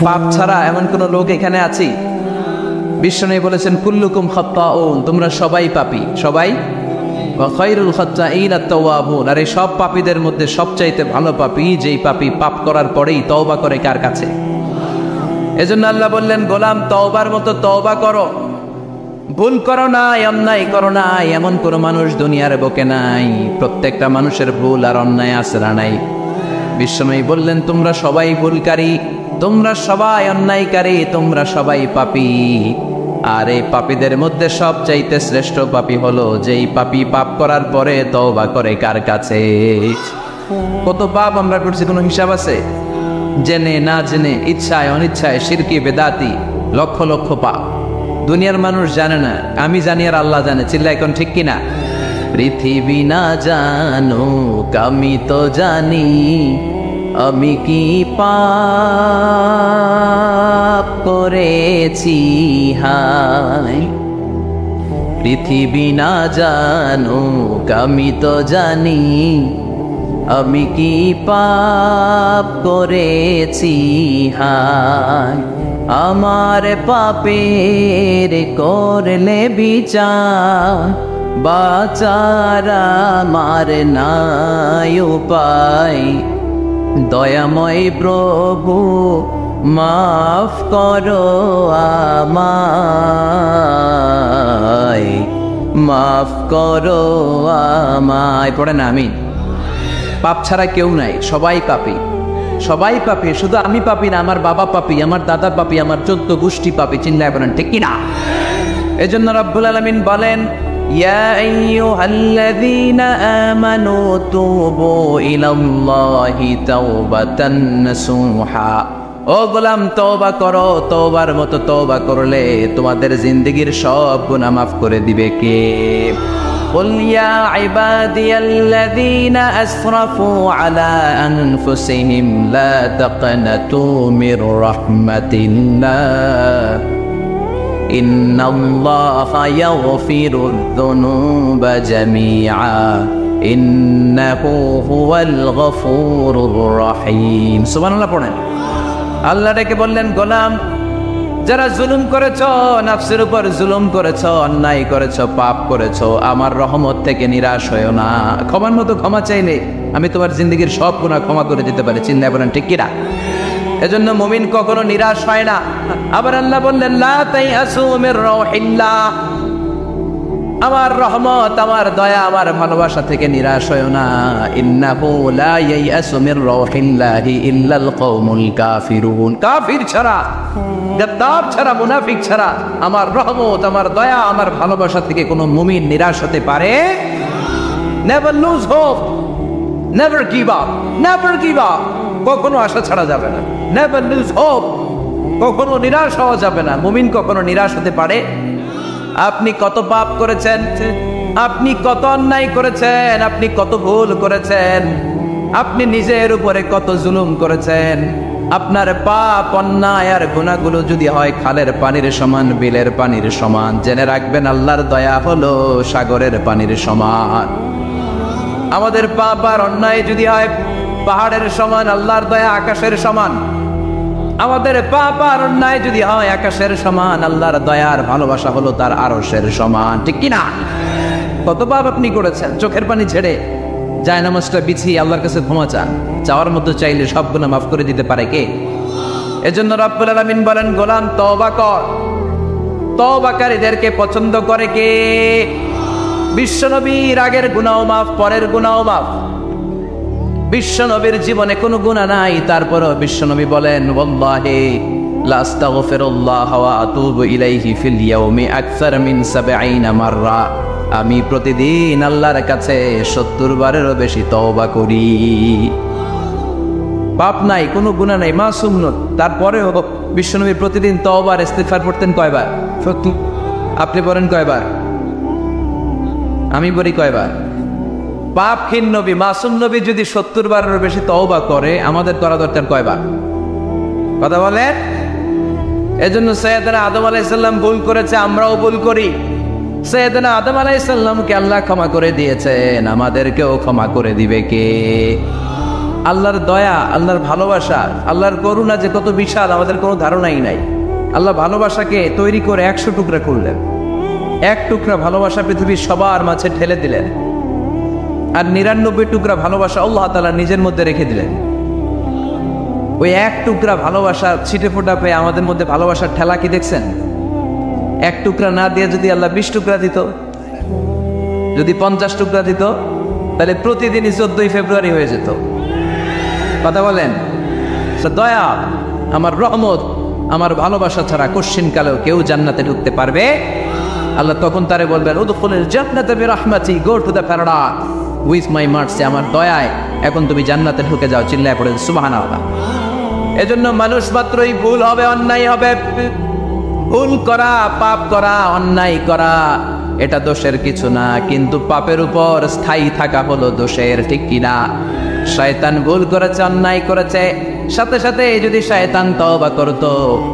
পাপ ছাড়া এমন কোন লোক এখানে আছি? বিশ্বনবী বলেছেন কুল্লুকুম খাত্তাউন, তোমরা সবাই পাপী, সবাই। ওয়া খায়রুল খাত্তাইন আত-তাওয়াবুন, আর এই সব পাপীদের মধ্যে সবচাইতে ভালো পাপী যেই পাপী পাপ করার পরেই তওবা করে। কার কাছে? এজন্য আল্লাহ বললেন গোলাম তওবার মতো তওবা করো, ভুল করো নাই, অন্যায় করো নাই, এমন কোনো মানুষ দুনিয়ার বুকে নাই। প্রত্যেকটা মানুষের ভুল আর অন্যায় আছে না নাই? বিশ্বনবী বললেন তোমরা সবাই ভুলকারী, তোমরা সবাই অন্যায়কারী, তোমরা সবাই পাপী। আর এই পাপীদের মধ্যে সবচাইতে শ্রেষ্ঠ পাপী হলো যেই পাপী পাপ করার পরে তওবা করে। কার কাছে? কত পাপ আমরা করছি, কোনো হিসাব আছে? জেনে না জেনে, ইচ্ছায় অনিচ্ছায়, শিরকি বেদাতি, লক্ষ লক্ষ পাপ। দুনিয়ার মানুষ জানে না, আমি জানি আর আল্লাহ জানে। চিল্লা এখন ঠিক কিনা? পৃথিবী না জানুক আমি তো জানি, আমি কি পাপ করেছি হায়। পৃথিবী না জানুক আমি তো জানি, আমি কি পাপ করেছি হায়। আমার পাপের করলে বিচার, বাঁচার আমার নাই উপায়। দয়াময় প্রভু মাফ করো আমায়, মাফ করো আমায়। পড়ে না আমি? পাপ ছাড়া কেউ নাই, সবাই পাপী, সবাই পাপী। শুধু আমি পাপী না, আমার বাবা পাপী, আমার দাদা পাপী, আমার 14 গোষ্ঠী পাপী। চিল্লায় বলেন ঠিক কিনা? এজন্য রব্বুল আলামিন বলেন ইয়া আইয়ুহাল্লাযীনা আমানু তুবু ইলাল্লাহি তাওবাতান নাসুহা। ও গোলাম তওবা করো, তওবার মতো তওবা করলে তোমাদের জিন্দেগীর সব গুনাহ মাফ করে দিবে কে? قل يا عبادي الذين أسرفوا على أنفسهم لا تقنطوا من رحمة الله إن الله يغفر الذنوب جميعا إنه هو الغفور الرحيم سبحان الله পড়েন। আল্লাহ ডেকে বললেন গোলাম যারা জুলুম করেছো, নফসের উপর জুলুম করেছো, অন্যায় করেছো, পাপ করেছো, আমার রহমত থেকে নিরাশ হয়ো না। ক্ষমার মতো ক্ষমা চাইলে আমি তোমার জিন্দগির সব গুনাহ ক্ষমা করে দিতে পারি। চিন্তা বলেন ঠিক কিনা? এজন্য মুমিন কখনো নিরাশ হয় না। আবার আল্লাহ বললেন লা তাইয়াসু মির রাউহিল্লাহ, আমার রহমত, আমার দয়া, আমার ভালোবাসা থেকে নিরাশ হয়ো না। ইন্নাহু লা ইয়াইয়াসু মির রাউহিল্লাহি ইল্লাল কওমুল কাফিরুন, কাফির ছাড়া, গাদ্দার ছাড়া, মুনাফিক ছাড়া আমার রহমত, আমার দয়া, আমার ভালোবাসা থেকে কোনো মুমিন নিরাশ হতে পারে। Never lose hope, never give up, never give up, কখনো আশা ছাড়া যাবে না। নেভার লুজ হোপ, কখনো নিরাশ হওয়া যাবে না। মুমিন কখনো নিরাশ হতে পারে? আপনি কত পাপ করেছেন, আপনি কত অন্যায় করেছেন, আপনি কত ভুল করেছেন, আপনি নিজের উপরে কত জুলুম করেছেন। আপনার পাপ, অন্যায় আর গুনাহগুলো যদি হয় খালের পানির সমান, বিলের পানির সমান, জেনে রাখবেন আল্লাহর দয়া হলো সাগরের পানির সমান। আমাদের পাপ আর অন্যায় যদি হয় পাহাড়ের সমান, আল্লাহর দয়া আকাশের সমান। আমাদের পাপ আর অন্যায় যদি হয় আকাশের সমান, আল্লাহর দয়ার ভালোবাসা হলো তার আরশের সমান। ঠিক কিনা? কত পাপ আপনি করেছেন, চোখের পানি ছেড়ে জায়নামাজটা বিছিয়ে আল্লাহর কাছে ক্ষমা চান। চাওয়ার মতো চাইলে সব গুনাহ মাফ করে দিতে পারে কে? এজন্য রব্বুল আলামিন বলেন গোলাম তওবা কর। তওবাকারীদেরকে পছন্দ করে কে? বিশ্বনবীর আগের গুনাহ মাফ, পরের গুনাহ মাফ। বিশ্বনবীর জীবনে কোনো গুনাহ নাই, তারপরও বিশ্বনবী বলেন ওয়াল্লাহি লা আস্তাগফিরুল্লাহ ওয়া আতুবু ইলাইহি ফিল ইয়াউমি আকসার মিন ৭০ মাররা। আমি প্রতিদিন আল্লাহর কাছে ৭০ বারেরও বেশি তওবা করি। পাপ নাই, কোনো গুনাহ নাই, মাসুম নন, তারপরেও বিশ্বনবী প্রতিদিন তওবা আর ইস্তিগফার পড়তেন কয়বার? ৭০। আপনি পড়েন কয়বার? আমি পড়ি কয়বার? পাপহীন নবী, মাসুম নবী যদি ৭০ বারেরও বেশি তওবা করে, আমাদের করা দরকার কয়বার? কথা বলেন। এজন্য সৈয়দনা আদম আলাইহিস সালাম ভুল করেছে, আমরাও ভুল করি। সৈয়দনা আদম আলাইহিস সালামকে আল্লাহ ক্ষমা করে দিয়েছেন, আমাদেরকেও ক্ষমা করে দিবে কে? আল্লাহর দয়া, আল্লাহর ভালোবাসা, আল্লাহর করুণা যে কত বিশাল আমাদের কোনো ধারণাই নাই। আল্লাহ ভালোবাসাকে তৈরি করে 100 টুকরা করলেন। এক টুকরা ভালোবাসা পৃথিবীর সবার মাঝে ঢেলে দিলেন, আর 99 টুকরা ভালোবাসা আল্লাহ তাআলা নিজের মধ্যে রেখে দিলেন। ওই এক টুকরা ভালোবাসা ছিটে ফোটা পেয়ে আমাদের মধ্যে ভালোবাসার ঠেলা কি দেখছেন? এক টুকরা না দিয়ে যদি আল্লাহ 20 টুকরা দিত, যদি 50 টুকরা দিত, তাহলে প্রতিদিনই 14 ফেব্রুয়ারি হয়ে যেত। কথা বলেন? দয়া, আমার রহমত, আমার ভালোবাসা ছাড়া কোশ্চিন কালেও কেউ জান্নাতে ঢুকতে পারবে? আল্লাহ তখন তারে বলবেন, উদখুলুল জান্নাতা বিরহমাতি, go to the paradise with my mercy, আমার দয়ায় এখন তুমি জান্নাতে ঢুকে যাও। চিল্লায় পড়েন সুবহানাল্লাহ। এজন্য মানুষ মাত্রই ভুল হবে, অন্যায় হবে। ভুল করা, পাপ করা, অন্যায় করা এটা দোষের কিছু না, কিন্তু পাপের উপর স্থায়ী থাকা হলো দোষের, ঠিক কিনা? শয়তান ভুল করেছে, অন্যায় করেছে, সাথে সাথে যদি শয়তান তওবা করতো,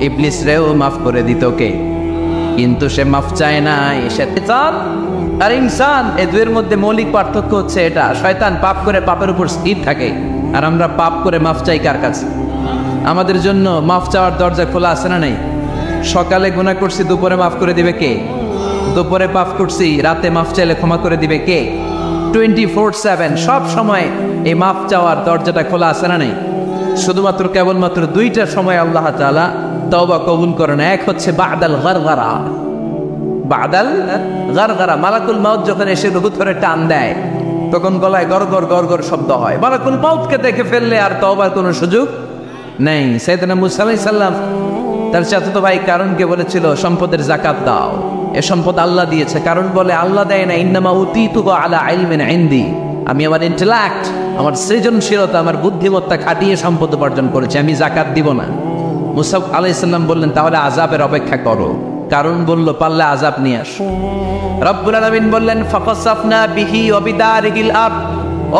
ইবলিস রেও মাফ করে দিত কে? কিন্তু সে মাফ চায় নাই। শয়তান আর ইনসান, এই দুয়ের মধ্যে মৌলিক পার্থক্য হচ্ছে এটা। শয়তান পাপ করে পাপের উপর স্থির থাকে, আর আমরা পাপ করে মাফ চাই কার কাছে? আমাদের জন্য মাফ চাওয়ার দরজা খোলা আছে না নাই? সকালে গুনাহ করছি, দুপুরে মাফ করে দিবে কে? দুপুরে পাপ করছি, রাতে মাফ চাইলে ক্ষমা করে দিবে কে? 24/7 সব সময় এই মাফ চাওয়ার দরজাটা খোলা আছে না নাই? শুধুমাত্র কেবলমাত্র 2টা সময় আল্লাহ তাআলা তওবা কবুল করেন। এক হচ্ছে বাদাল গারগারা, বাদাল গারগারা, মালাকুল মাউত যখন এসে রূহ ধরে টান দেয়, তখন গলায় গরগর গরগর শব্দ হয়। মালাকুল মাউতকে দেখে ফেললে আর তওবার কোনো সুযোগ নেই। সাইয়েদনা মুসা আলাইহিস সালাম তার চাচাতো ভাই কারণকে বলেছিল, সম্পদের যাকাত দাও, এ সম্পদ আল্লাহ দিয়েছে। কারণ বলে, আল্লাহ দেয় না, ইন্নামা উতীতুহু আলা ইলমিন ইনদি, আমি আমার ইন্টেলেক্ট, আমার সৃজনশীলতা, আমার বুদ্ধিমত্তা খাটিয়ে সম্পদ উপার্জন করেছি, আমি যাকাত দিব না। মুসা আলাইহিস সালাম বললেন, তাহলে আযাবের অপেক্ষা করো। কারণ বলল, পারলে আযাব নিয়ে আসো। রব্বুল আলামিন বললেন, ফাকাসাফনা বিহি ওয়া বিদারিহিল আরদ,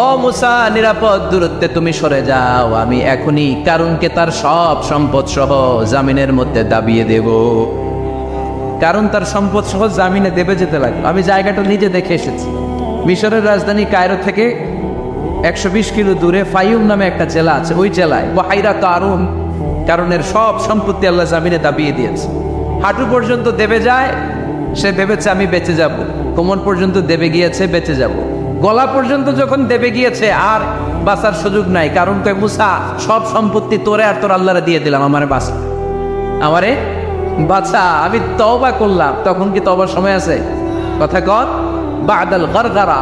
ও মুসা নিরাপদ দূরত্বে তুমি সরে যাও, আমি এখনই কারণকে তার সব সম্পদ সহ জামিনের মধ্যে দাবিয়ে দেব। কারণ তার সম্পদ সহ জামিনে দেবে যেতে লাগলো। আমি জায়গাটা নিজে দেখে এসেছি। মিশরের রাজধানী কায়রো থেকে 120 কিলো দূরে ফাইউম নামে একটা জেলা আছে। ওই জেলায় বাহাইরা কারুন, কারণের সব সম্পত্তি আল্লাহ জামিনে দাবিয়ে দিয়েছে। হাঁটু পর্যন্ত দেবে যায়, সে ভেবেছে আমি বেঁচে যাব। কোমর পর্যন্ত দেবে গিয়েছে, বেঁচে যাব। গলা পর্যন্ত যখন দেবে গিয়েছে, আর বাঁচার সুযোগ নাই। কারণ কয়, মুসা সব সম্পত্তি তোরে আর তোর আল্লাহরে দিয়ে দিলাম, আমারে বাঁচা, আমারে বাঁচা, আমি তওবা করলাম। তখন কি তওবার সময় আছে? কথা কর, বাদাল গারগারা,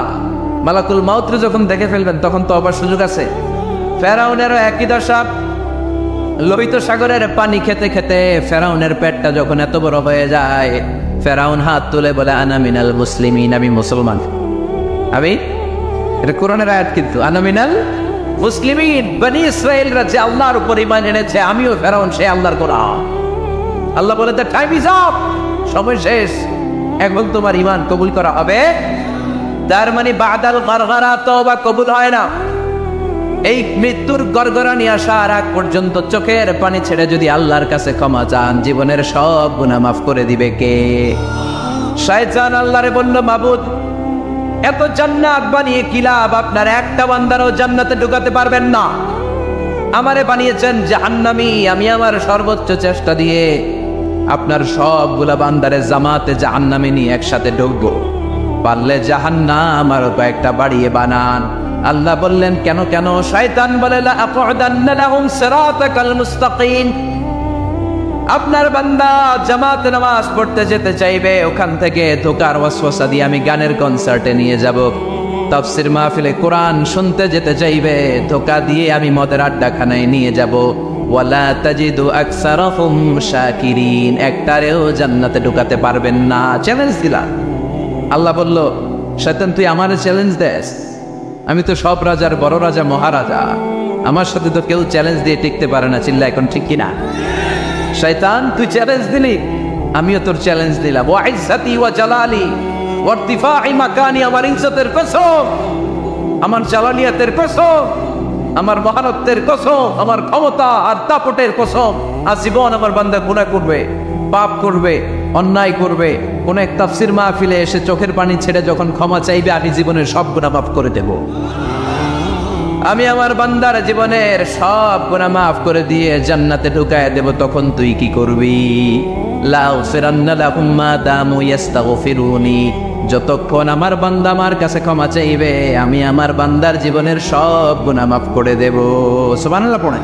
মালাকুল মাউত যখন দেখে ফেলবেন তখন তওবার সুযোগ আছে। ফেরাউনেরও একই দশা। লোহিত সাগরের পানি খেতে খেতে ফেরাউনের পেটটা যখন এত বড় হয়ে যায়, ফেরাউন হাত তুলে বলে, আনা মিনাল মুসলিমিন, আমি মুসলমান। আমি, এটা কোরআনের আয়াত কিন্তু, আনা মিনাল মুসলিমিন, বনি ইসরাইলরা যে আল্লাহর উপর ঈমান এনেছে, আমিও ফেরাউন সে আল্লাহর গোলাম। আল্লাহ বলে, দ্য টাইম ইজ আপ, সময় শেষ, এখন তোমার ঈমান কবুল করা হবে। তার মানে বাদাল গারগারা তওবা কবুল হয় না। এই মৃত্যুর গড়গড়ানি আসার আগ পর্যন্ত চোখের পানি ছেড়ে যদি আল্লাহর কাছে ক্ষমা চান, জীবনের সব গুনাহ মাফ করে দিবে কে? শয়তান আল্লাহরে বলল, মাবুদ এত জান্নাত বানিয়ে কি লাভ? আপনার একটা বান্দারও জান্নাতে ঢুকাতে পারবেন না। আমারে বানিয়েছেন জাহান্নামী, আমি আমার সর্বোচ্চ চেষ্টা দিয়ে আপনার সবগুলা বান্দারে জামাতে জাহান্নামে নিয়ে একসাথে ঢুকবো। পারলে জাহান্নাম আরো কয়েকটা বাড়িয়ে বানান। আল্লাহ বললেন, কেন কেন? শয়তান বলে, লা আকুদান্না লাহুম সিরাতাকাল মুস্তাকিম, আপনার বান্দা জামাতে নামাজ পড়তে যেতে চাইবে, ওখান থেকে ধোকার ওয়াসওয়াসা দিয়ে আমি গানের কনসার্টে নিয়ে যাব। তাফসীর মাহফিলে কোরআন শুনতে যেতে চাইবে, ধোকা দিয়ে আমি মদের আড্ডাখানায় নিয়ে যাব। ওয়ালা তাজিদু আকসারাহুম শাকিরিন, একটারেও জান্নাতে ঢুকাতে পারবেন না। চ্যালেঞ্জ দিলাম। আল্লাহ বলল, শয়তান তুই আমারে চ্যালেঞ্জ দেস? আমি তো সব রাজার বড় রাজা, মহারাজা, আমার সাথে তো কেউ চ্যালেঞ্জ দিয়ে টিকতে পারে না। চিল্লা এখন ঠিক কিনা? শয়তান তুই চ্যালেঞ্জ দিলি, আমিও তোর চ্যালেঞ্জ দিলাম। ওয়া ইজ্জতি ওয়া জালালি ওয়া ইরতিফাই মাকানি, আমার ইজ্জতের কসম, আমার জালালিয়াতের কসম, আমার মহানত্বের কসম, আমার ক্ষমতা আর দাপটের কসম, আজীবন আমার বান্দা গুনাহ করবে, পাপ করবে, অন্যায় করবে, কোন এক তাফসীর মাহফিলে এসে চোখের পানি ছেড়ে যখন ক্ষমা চাইবে, আমি জীবনের সব গুনাহ মাফ করে দেব। আমি আমার বান্দার জীবনের সব গুনাহ মাফ করে দিয়ে জান্নাতে ঢুকায় দেব, তখন তুই কি করবি? লাউফিরান্না লাহুম মা দামু ইস্তাগফিরুনি, যতক্ষণ আমার বান্দা আমার কাছে ক্ষমা চাইবে আমি আমার বান্দার জীবনের সব গুনাহ মাফ করে দেব। সুবহানাল্লাহ পড়ে।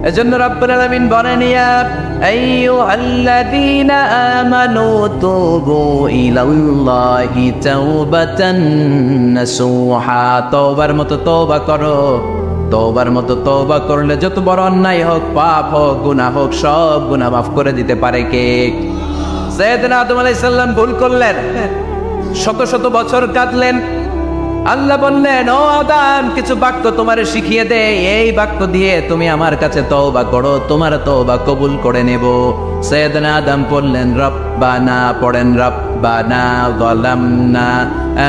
এজন্য রব্বুল আলামিন বলেন, ইয়া আইয়ুহাল্লাযীনা আমানু তুবু ইলাল্লাহি তাওবাতান নাসুহা, তওবার মতো তওবা করো। তওবার মতো তওবা করলে যত বড় অন্যায় হোক, পাপ হোক, গুনাহ হোক, সব গুনাহ মাফ করে দিতে পারে কে? সাইয়েদনা আদম আলাইহিস সালাম ভুল করলেন, শত শত বছর কাঁদলেন। আল্লাহ বললেন, ও আদম, কিছু বাক্য তোমারে শিখিয়ে দে, এই বাক্য দিয়ে তুমি আমার কাছে তওবা করো, তোমার তওবা কবুল করে নেব। সাইয়েদনা আদম বললেন, রব্বানা, পড়েন, রব্বানা যালামনা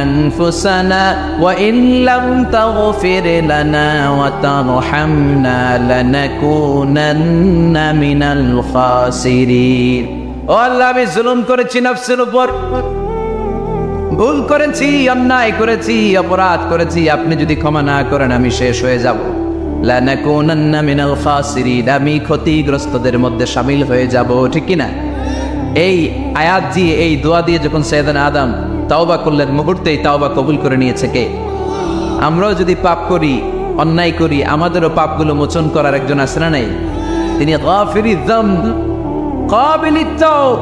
আনফুসানা ওয়া ইল্লাম তাগফির লানা ওয়া তারহামনা লানাকুনান্না মিনাল খাসিরিন। ও আল্লাহ, আমি জুলুম করেছি নফসের উপর, ভুল করেছি, অন্যায় করেছি, অপরাধ করেছি, আপনি যদি ক্ষমা না করেন আমি শেষ হয়ে যাব। লানাকুনান্না মিনাল খাসিরিন, আমি ক্ষতিগ্রস্তদের মধ্যে শামিল হয়ে যাব। ঠিক কি না? এই আয়াত দিয়ে, এই দোয়া দিয়ে যখন সাইয়েদনা আদম তাওবা করলেন, মুহূর্তেই তাওবা কবুল করে নিয়েছে কে? আমরাও যদি পাপ করি, অন্যায় করি, আমাদেরও পাপগুলো মোচন করার একজন আছে না নাই? তিনি গাফিরিয যামব কাবিলিত তাওব,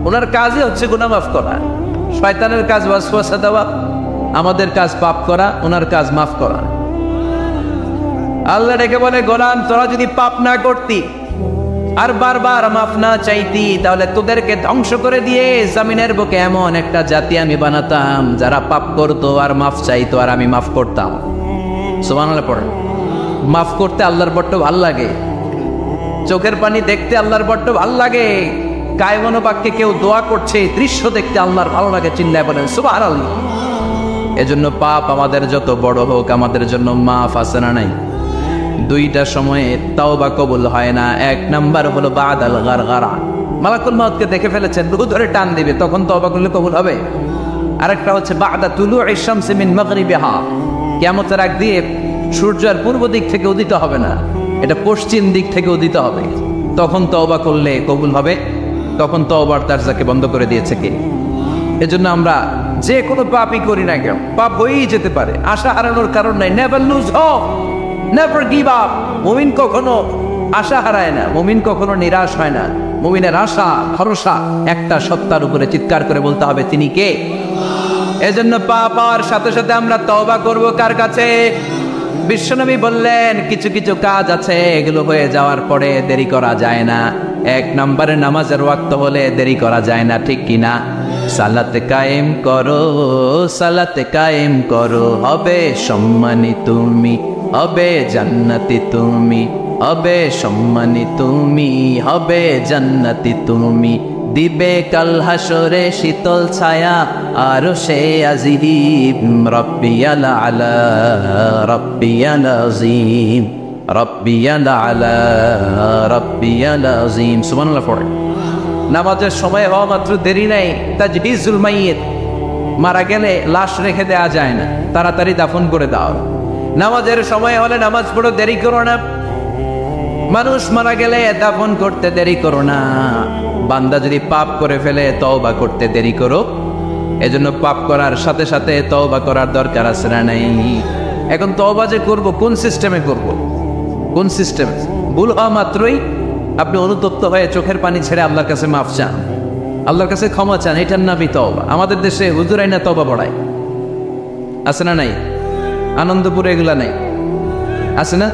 ওনার কাজই হচ্ছে গুনাহ মাফ করা। শয়তানের কাজ ওয়াসওয়াসা দেওয়া, আমাদের কাজ পাপ করা, ওনার কাজ মাফ করা। আল্লাহ ডেকে বলে, গোলাম, তোরা যদি পাপ না করতি আর বারবার মাফ না চাইতি, তাহলে তোদেরকে ধ্বংস করে দিয়ে জমিনের বুকে এমন একটা জাতি আমি বানাতাম যারা পাপ করতো আর মাফ চাইতো, আর আমি মাফ করতাম। সুবহানাল্লাহ পড়ে। মাফ করতে আল্লাহর বড্ড ভাল লাগে, চোখের পানি দেখতে আল্লাহর বড্ড ভাল লাগে, কায়মনো বাক্যে কেউ দোয়া করছে দৃশ্য দেখতে আল্লাহর ভালো লাগে, চিল্লায় বলেন সুবহানাল্লাহ। এজন্য পাপ আমাদের যত বড় হোক, আমাদের জন্য মাফ আছে না নাই? দুইটা সময়ে তাওবা কবুল হয় না। এক নাম্বার হলো বাদাল গারগারা, মালাকুল মউতকে দেখে ফেলেছেন, রূহ ধরে টান দিবে, তখন তাওবা করলে কবুল হবে। আরেকটা হচ্ছে বাদা তুলুই শামসি মিন মাগরিবিহা, কিয়ামতের আগ দিয়ে সূর্যের পূর্ব দিক থেকে উদিত হবে না, এটা পশ্চিম দিক থেকে উদিত হবে, তখন তওবা করলে কবুল হবে। তখন তওবার দরজাকে বন্ধ করে দিয়েছে কে? এজন্য আমরা যে কোনো পাপই করি না কেন, পাপ হয়েই যেতে পারে, আশা হারানোর কারণ নাই। Never lose hope, never give up. মুমিন কখনো আশা হারায় না, মুমিন কখনো নিরাশ হয় না। মুমিনের আশা ভরসা একটা সত্তার উপরে, চিৎকার করে বলতে হবে, তিনি কে? এজন্য পাপ হওয়ার সাথে সাথে আমরা তওবা করব কার কাছে? বিশ্বনবী বললেন, কিছু কিছু কাজ আছে এগুলো হয়ে যাওয়ার পরে দেরি করা যায় না। এক নম্বরে নামাজের ওয়াক্ত হলে দেরি করা যায় না, ঠিক কিনা? সালাতে কায়েম করো, সালাতে কায়েম করো, হবে সম্মানী তুমি, হবে জান্নাতি তুমি, হবে সম্মানী তুমি, হবে জান্নাতি তুমি, দিবে কাল হাসরে শীতল ছায়া আরশে আজিম, রব্বিয়াল আলা রব্বিয়াল আযীম, রব্বিয়াল আলা রব্বিয়াল আযীম। সুবহানাল্লাহ পড়ে। নামাজের সময় হওয়া মাত্র দেরি নাই, তাজহিজুল মাইয়িত, মারা গেলে লাশ রেখে দেওয়া যায় না, তাড়াতাড়ি দাফন করে দাও। নামাজের সময় হলে নামাজ পড়ো, দেরি করো না। মানুষ মারা গেলে দাফন করতে দেরি করো না। বান্দা যদি পাপ করে ফেলে তওবা করতে দেরি করো। এজন্য পাপ করার সাথে সাথে তওবা করার দরকার আছে না নাই? এখন তওবা যে করব, কোন সিস্টেমে করব? কোন সিস্টেমে? ভুল হওয়া মাত্রই আপনি অনুতপ্ত হয়ে চোখের পানি ছেড়ে আল্লাহর কাছে মাফ চান, আল্লাহর কাছে ক্ষমা চান, এটার নামই তওবা। আমাদের দেশে হুজুরাই না তওবা পড়ায়, আছে না নাই? আনন্দপুরে এগুলা নাই, আছে না?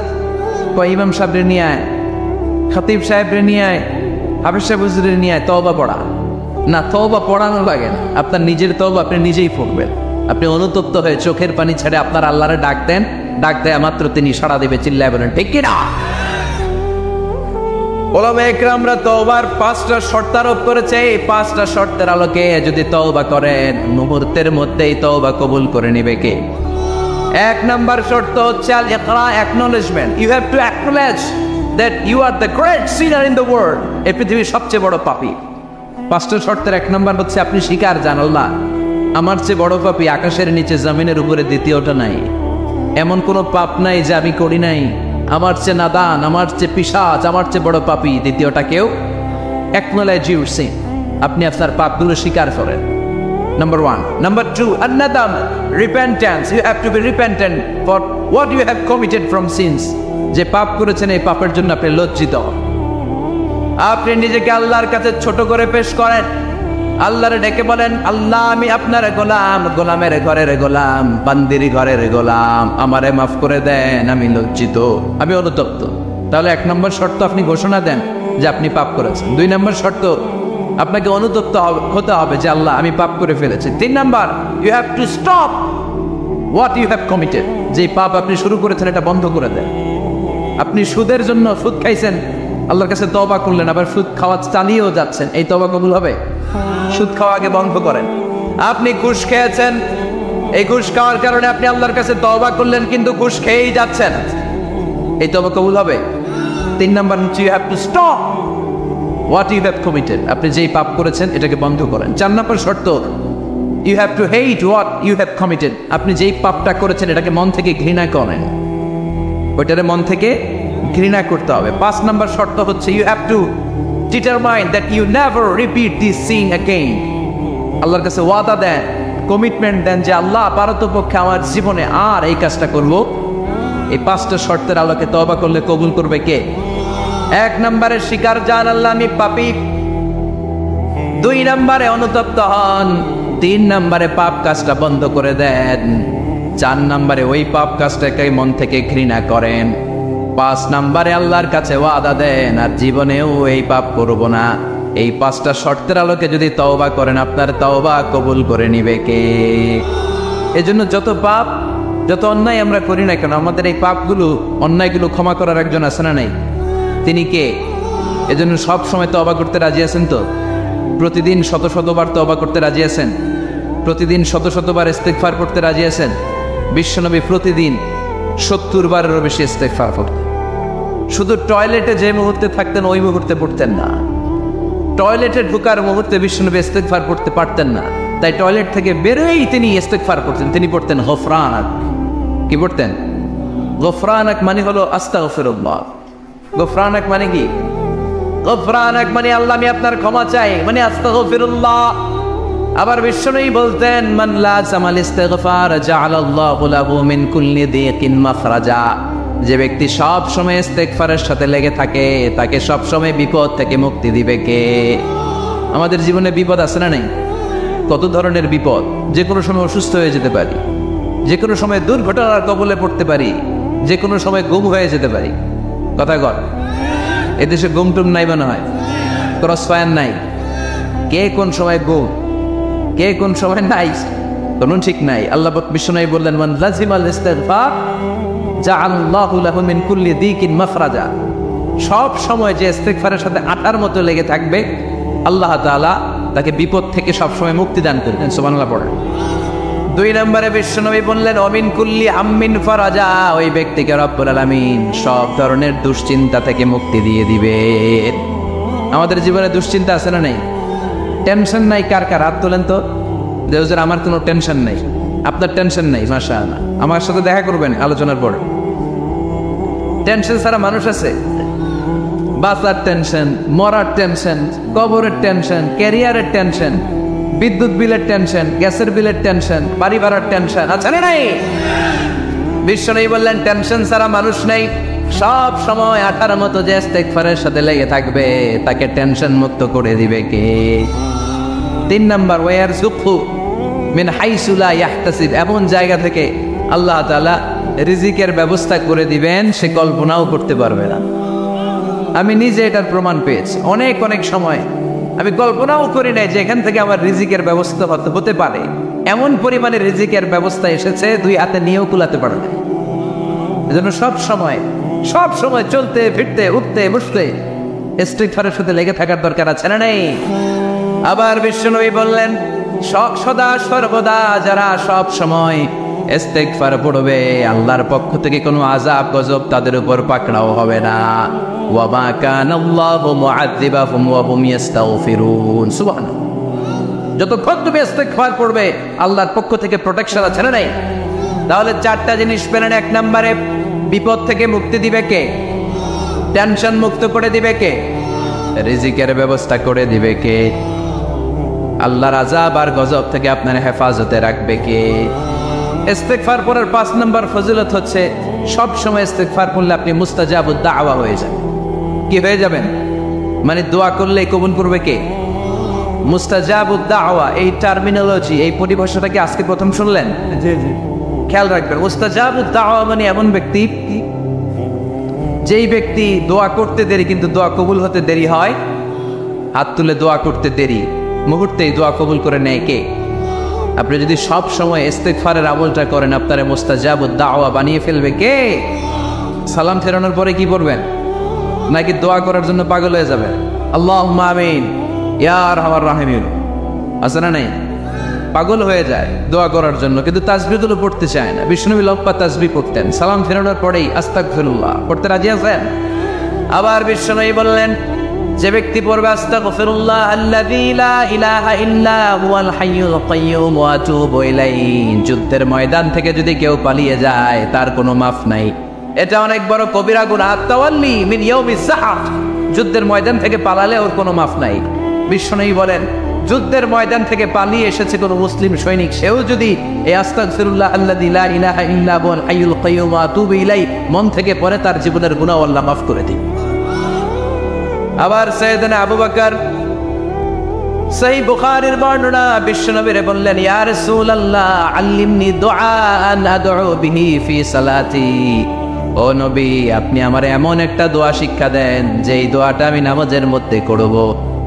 ইমাম সাহেবরে নিয়ে আয়, খতিব সাহেবরে নিয়ে আয়, হাফেজ সাহেব হুজুরের নিয়ে আয়, তওবা পড়া। না, তওবা পড়ানো লাগে না, আপনার নিজের তওবা আপনি নিজেই পড়বেন। আপনি অনুতপ্ত হয়ে চোখের পানি ছেড়ে আপনার আল্লাহরে ডাক দেন, ডাক দেয়া মাত্র তিনি সাড়া দিবে, চিল্লায় বলেন ঠিক কি না? ওলামা একরামরা তওবার 5টা শর্ত আরোপ করেছে। এই 5টা শর্তের আলোকে যদি তওবা করেন, মুহূর্তের মধ্যেই তওবা কবুল করে নিবে কে? এক নাম্বার শর্ত হচ্ছে আল ইকরা, acknowledgement. You have to acknowledge that you are the great sinner in the world. এই পৃথিবীর সবচেয়ে বড় পাপী। 5টা শর্তের 1 নাম্বার হচ্ছে আপনি স্বীকার জান, আল্লাহ আমার চেয়ে বড় পাপী আকাশের নিচে জমিনের উপরে দ্বিতীয়টা নাই। এমন কোনো পাপ নাই যে আমি করি নাই। আমার চেয়ে নাদান, আমার চেয়ে পিশাচ, আমার চেয়ে বড় পাপী দ্বিতীয়টা কেউ। অ্যাকনোলেজ ইউর সিন, আপনি আপনার পাপগুলো স্বীকার করেন। Number 1. Number 2, an-nadam, repentance. You have to be repentant for what you have committed from sins. যে পাপ করেছেন এই পাপের জন্য আপনি লজ্জিত। আপনি নিজেকে আল্লাহর কাছে ছোট করে পেশ করেন, আল্লাহরে ডেকে বলেন, আল্লাহ আমি আপনার গোলাম, গোলামের ঘরের গোলাম, বান্দির ঘরের গোলাম, আমারে মাফ করে দেন, আমি লজ্জিত, আমি অনুতপ্ত। তাহলে 1 নম্বর শর্ত আপনি ঘোষণা দেন যে আপনি পাপ করেছেন। 2 নম্বর শর্ত আপনাকে অনুতপ্ত হতে হবে যে আল্লাহ আমি পাপ করে ফেলেছি। 3 number, you have to stop what you have committed. যে পাপ আপনি শুরু করেছেন এটা বন্ধ করে দেন। আপনি সুদের জন্য সুদ খাইছেন, আল্লাহর কাছে তওবা করলেন, আবার সুদ খাওয়া চালিয়েও যাচ্ছেন, এই তওবা কবুল হবে? সুদ খাওয়া আগে বন্ধ করেন। আপনি ঘুষ খেয়েছেন, এই ঘুষ খাওয়ার কারণে আপনি আল্লাহর কাছে তওবা করলেন, কিন্তু ঘুষ খেয়েই যাচ্ছেন, এই তওবা কবুল হবে? 3 নাম্বার হচ্ছে you have to stop what you have committed. আপনি যেই পাপ করেছেন এটাকে বন্ধ করেন। 4 নম্বর শর্ত, you have to hate what you have committed. আপনি যেই পাপটা করেছেন এটাকে মন থেকে ঘৃণা করেন, ওইটারে মন থেকে ঘৃণা করতে হবে। 5 নম্বর শর্ত হচ্ছে you have to determine that you never repeat this sin again. আল্লাহর কাছে ওয়াদা দেন, কমিটমেন্ট দেন যে আল্লাহ পারতপক্ষে আমার জীবনে আর এই কাজটা করব। এই 5টা শর্তের আলোকে তওবা করলে কবুল করবে কে? 1 নম্বরে স্বীকার জান আল্লাহ আমি পাপী, 2 নম্বরে অনুতপ্ত হন, 3 নম্বরে পাপ কাজটা বন্ধ করে দেন, 4 নম্বরে ওই পাপ কাজটাকে মন থেকে ঘৃণা করেন, 5 নম্বরে আল্লাহর কাছে ওয়াদা দেন আর জীবনেও এই পাপ করব না। এই 5টা শর্তের আলোকে যদি তওবা করেন আপনার তওবা কবুল করে নিবে কে? এজন্য যত পাপ যত অন্যায় আমরা করি না কেন, আমাদের এই পাপগুলো অন্যায়গুলো ক্ষমা করার একজন আছে না নাই? তিনি কে? এজন্য সব সময় তওবা করতে রাজি আছেন তো? প্রতিদিন শত শতবার তওবা করতে রাজি আছেন? প্রতিদিন শত শতবার ইস্তেগফার করতে রাজি আছেন? বিশ্বনবী প্রতিদিন 70 বারেরও বেশি ইস্তেগফার করতেন। শুধু টয়লেটে যে মুহূর্তে থাকতেন ওই মুহূর্তে পড়তেন না, টয়লেটে ঢোকার মুহূর্তে বিশ্বনবী ইস্তেগফার করতে পারতেন না, তাই টয়লেট থেকে বেরোই তিনি ইস্তেগফার করতেন। তিনি পড়তেন গফরানাক। কি পড়তেন? গফরানাক মানে হলো আস্তাগফিরুল্লাহ। গফরানাক মানে কি? গফরানাক মানে আল্লাহ আমি আপনার ক্ষমা চাই, মানে আস্তাগফিরুল্লাহ। আবার বিশ্বনবী বলতেন মান লাযামাল ইস্তিগফার জাআলাল্লাহু লাহু মিন কুল্লি দিকিন মাখরাজা। যে ব্যক্তি সব সময় ইস্তেগফারের সাথে লেগে থাকে তাকে সব সময় বিপদ থেকে মুক্তি দিবে কে? আমাদের জীবনে বিপদ আছে না নাই? কত ধরনের বিপদ। যে কোনো সময় অসুস্থ হয়ে যেতে পারি, যে কোনো সময় দুর্ঘটনার কবলে পড়তে পারি, যে কোনো সময় গুম হয়ে যেতে পারি। কথা কর, এদেশে গুম টুম নাই মনে হয়, ক্রস ফায়ার নাই, কে কোন সময় গুম, কে কোন সময় নাই, কোনো ঠিক নাই। আল্লাহ বিশ্বনবী বললেন মান লাযিমাল ইস্তিগফার জাআলাল্লাহু লাহু মিন কুল্লি দিকিন মাখরাজা। সব সময় যে ইস্তিগফারের সাথে আটার মতো লেগে থাকবে আল্লাহ তাআলা তাকে বিপদ থেকে সব সময় মুক্তি দান করবেন। সুবহানাল্লাহ পড়েন। 2 নম্বরে বিশ্বনবী বললেন অমিন কুল্লি হাম্মিন ফারাজা। ওই ব্যক্তিকে রব্বুল আলামিন সব ধরনের দুশ্চিন্তা থেকে মুক্তি দিয়ে দিবেন। আমাদের জীবনে দুশ্চিন্তা আছে না নাই? টেনশন নাই কার কার? হাত তোলেন তো। যে হুজুর আমার কোনো টেনশন নাই। আপনার টেনশন নাই, মাশাআল্লাহ। আমার সাথে দেখা করবেন আলোচনার পরে। টেনশন ছাড়া মানুষ আছে? বাঁচার টেনশন, মরার টেনশন, কবরের টেনশন, ক্যারিয়ারের টেনশন, বিদ্যুৎ বিলের টেনশন, গ্যাসের বিলের টেনশন, বাড়ি ভাড়ার টেনশন আছে না নাই? বিশ্বনবী বললেন টেনশন ছাড়া মানুষ নেই। সব সময় আঠার মতো যে ইস্তেগফারের সাথে লেগে থাকবে তাকে টেনশন মুক্ত করে দিবে কে? 3 নাম্বার ওয়ারযুকহু মিন হাইসু লা ইয়াহতাসিব। এমন জায়গা থেকে আল্লাহ তাআলা রিজিকের ব্যবস্থা করে দিবেন সে কল্পনাও করতে পারবে না। আমি নিজে এটার প্রমাণ পেয়েছি। অনেক অনেক সময় আমি কল্পনাও করি নাই যে এখান থেকে আমার রিজিকের ব্যবস্থা হতে পারে। এমন পরিমাণে রিজিকের ব্যবস্থা এসেছে 2 হাতে নিয়েও কুলাতে পারবে। এজন্য সব সময় চলতে ফিরতে উঠতে বসতে ইস্তিগফারের সাথে লেগে থাকার দরকার আছে না নেই? আবার বিশ্বনবী বললেন সদা সর্বদা যারা সব সময় ইস্তিগফার পড়বে আল্লাহর পক্ষ থেকে কোনো আযাব গজব তাদের উপর পাকড়াও হবে না। ওয়া মা কানাল্লাহু মুআযযিবাহুম ওয়া হুম ইস্তাগফিরুন। সুবহানাল্লাহ। যতক্ষণ তুমি ইস্তিগফার পড়বে আল্লাহর পক্ষ থেকে প্রোটেকশন আছে না নাই? তাহলে চারটা জিনিস পেলেন। এক নম্বরে বিপদ থেকে মুক্তি দিবে কে? টেনশন মুক্ত করে দিবে কে? রিজিকের ব্যবস্থা করে দিবে কে? আল্লাহর আযাব আর গজব থেকে আপনার হেফাজতে রাখবে কে? ইস্তিগফার পড়ার 5 নম্বর ফজিলত হচ্ছে সব সময় ইস্তিগফার করলে আপনি মুস্তাজাবুদ দাওয়া হয়ে যাবেন। কি হয়ে যাবেন? মানে দোয়া করলে কবুল করবে কে? মুস্তাজাবুদ দাওয়া, এই টার্মিনোলজি, এই পরিভাষাটা কি আজকে প্রথম শুনলেন? জি জি, খেয়াল রাখবেন। মুস্তাজাবুদ দাওয়া মানে এমন ব্যক্তি যেই ব্যক্তি দোয়া করতে দেরি কিন্তু দোয়া কবুল হতে দেরি হয়। হাত তুলে দোয়া করতে দেরি, মুহূর্তেই দোয়া কবুল করে নেয় কে? আপনি যদি সব সময় ইস্তিগফারের আমলটা করেন, আপনারে মুস্তাজাবুদ দাওয়া বানিয়ে ফেলবে কে? সালাম ফেরানোর পরে কি করবেন? নাকি দোয়া করার জন্য পাগল হয়ে যাবেন? আল্লাহুম্মা আমিন ইয়া আরহামার রাহিমিন, আছে না নাই? পাগল হয়ে যায় দোয়া করার জন্য, কিন্তু তাসবিহগুলো পড়তে চায় না। বিষ্ণুনবী লম্বা তাসবিহ পড়তেন, সালাম ফেরানোর পরেই আস্তাগফিরুল্লাহ পড়তে রাজি আছেন? আবার বিষ্ণুনবী বললেন, যে ব্যক্তি পড়বে আস্তাগফিরুল্লাহ আল্লাযী লা ইলাহা ইল্লা হুয়াল হাইয়ুল কাইয়্যুম ওয়া আতুবু ইলাইহি, যুদ্ধের ময়দান থেকে যদি কেউ পালিয়ে যায় তার কোনো মাফ নাই। এটা অনেক বড় কবিরা গুনাহ। তাওয়াল্লি মিন ইয়াউমিস সাহাব, যুদ্ধের ময়দান থেকে পালালে ওর কোনো মাফ নাই। বিষ্ণুনবী বলেন, যুদ্ধের ময়দান থেকে পালিয়ে এসেছে কোনো মুসলিম সৈনিক, সেও যদি এই আস্তাগফিরুল্লাহ আল্লাযী লা ইলাহা ইল্লা হুয়াল হাইয়ুল কাইয়্যুম ওয়া আতুবু ইলাইহি মন থেকে পড়ে, তার জীবনের গুনাহ আল্লাহ মাফ করে দিন। আবার সাইয়েদনা আবু বকর, সহিহ বুখারীর বর্ণনা, বিশ্বনবীরে বললেন, ইয়া রাসূলুল্লাহ আল্লিমনি দুআআন আদউ বিহি ফি সালাতি। ও নবী, আপনি আমারে এমন একটা দোয়া শিক্ষা দেন যেই দোয়াটা আমি নামাজের মধ্যে করব।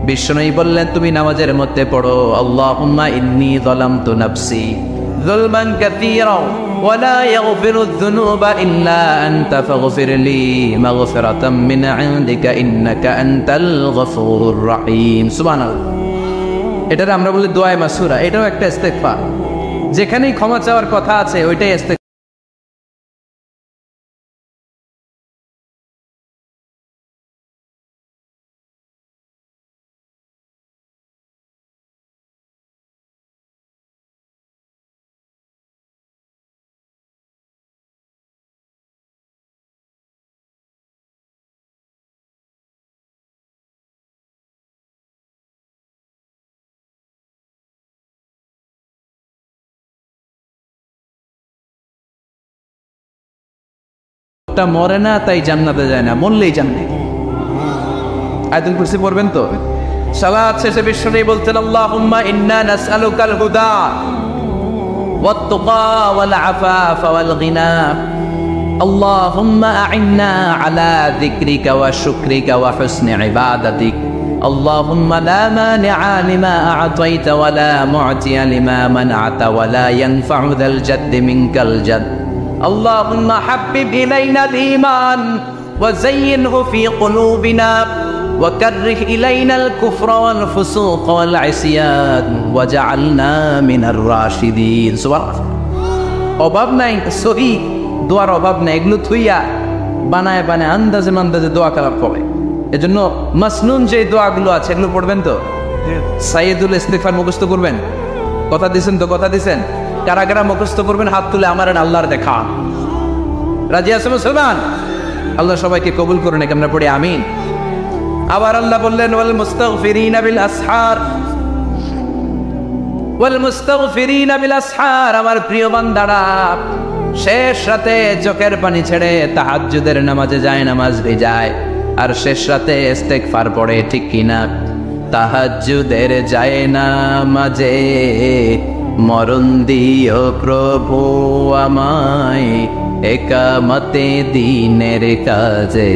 বিশ্বনবী বললেন, তুমি নামাজের মধ্যে পড়ো, আল্লাহুম্মা ইন্নী যালামতু নাফসি যুলমান কাসীরা ওয়া লা ইয়াগফিরুয যুনুবা ইল্লা আনতা ফাগফির লি মাগফিরাতাম মিন ইনদিকা ইন্নাকা আনতাল গফুরুর রহিম। সুবহানাল্লাহ। এটার আমরা বলি দোয়া মাসুরা, এটাও একটা ইস্তিগফার। যেখানেই ক্ষমা চাওয়ার কথা আছে ওইটাই ইস্তিগফার। মরে না তাই জান্নাতে যায় না, মরলেই জান্নাত। আয়াতুল কুরসি পড়বেন তো। সালাত শেষে বিশ্বনবী বলতেন, আল্লাহুম্মা ইন্না নাসআলুকাল হুদা ওয়াত তুকা ওয়াল আফাফা ওয়াল গিনা আল্লাহুম্মা আ'ইন্না আলা যিকরিকা ওয়া শুকরিকা ওয়া হুসনি ইবাদাতিক আল্লাহুম্মা লা মানিআ লিমা আ'তাইতা ওয়া লা মু'তিয়া লিমা মানআতা ওয়া লা ইয়ানফা'ু যাল জাদ্দি মিনকাল জাদ اللهم حبب إلينا الإيمان وزينه في قلوبنا وكره إلينا الكفر والفسوق والعصيان وجعلنا من الراشدين। সুবহানাল্লাহ। অভাব নাই, সহি দোয়ার অভাব নাই, এগুলো থুইয়া বানায় বানায় আন্দাজে মান্দাজে দোয়া কালাম পড়ে। এজন্য মাসনুন যে দোয়াগুলো আছে এগুলো পড়বেন তো। সাইয়্যিদুল ইস্তিগফার মুখস্থ করবেন, কথা দিছেন তো? কথা দিছেন? কারা কারা মুখস্থ করবেন হাত তুলে আমার আল্লাহর দেখা। রাজি আছে মুসলমান? আল্লাহ সবাইকে কবুল করুন, আমরা পড়ি আমিন। আবার আল্লাহ বললেন, ওয়াল মুস্তাগফিরিনা বিল আসহার, ওয়াল মুস্তাগফিরিনা বিল আসহার, আমার প্রিয় বান্দারা শেষ রাতে চোখের পানি ছেড়ে তাহাজ্জুদের নামাজে যায়, নামাজ ভিজায়, আর শেষ রাতে ইস্তিগফার পড়ে, ঠিক কিনা? তাহাজ্জুদের যায় নামাজে মরণ দিও প্রভু আমায়, একামতে দিনের কাজে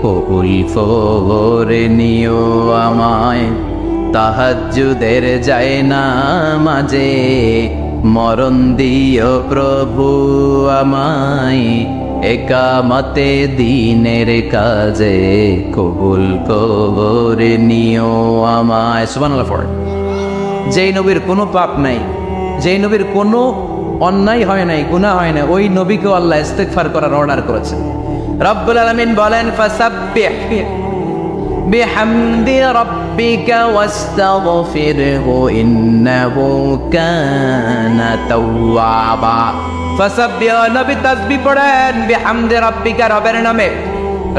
কবুল করে নিও আমায়। তাহাজ্জুদের যায় নামাজে মরণ দিও প্রভু আমায়, একামতে দিনের কাজে কবুল করে নিও আমায়। সুবহানাল্লাহ। পড়ে যেই নবীর কোনো পাপ নাই, যেই নবীর কোনো অন্যায় হয় নাই, গুনাহ হয় না, ওই নবীকেও আল্লাহ ইস্তিগফার করার অর্ডার করেছেন। রব্বুল আলামিন বলেন, ফাসাব্বিহ বিহামদি রাব্বিকা ওয়াস্তাগফিরহু ইন্নাহু কানা তাওয়াবা। ফাসাব্বিহু, নবী তাসবিহ পড়েন, বিহামদি রাব্বিকা, রবের নামে,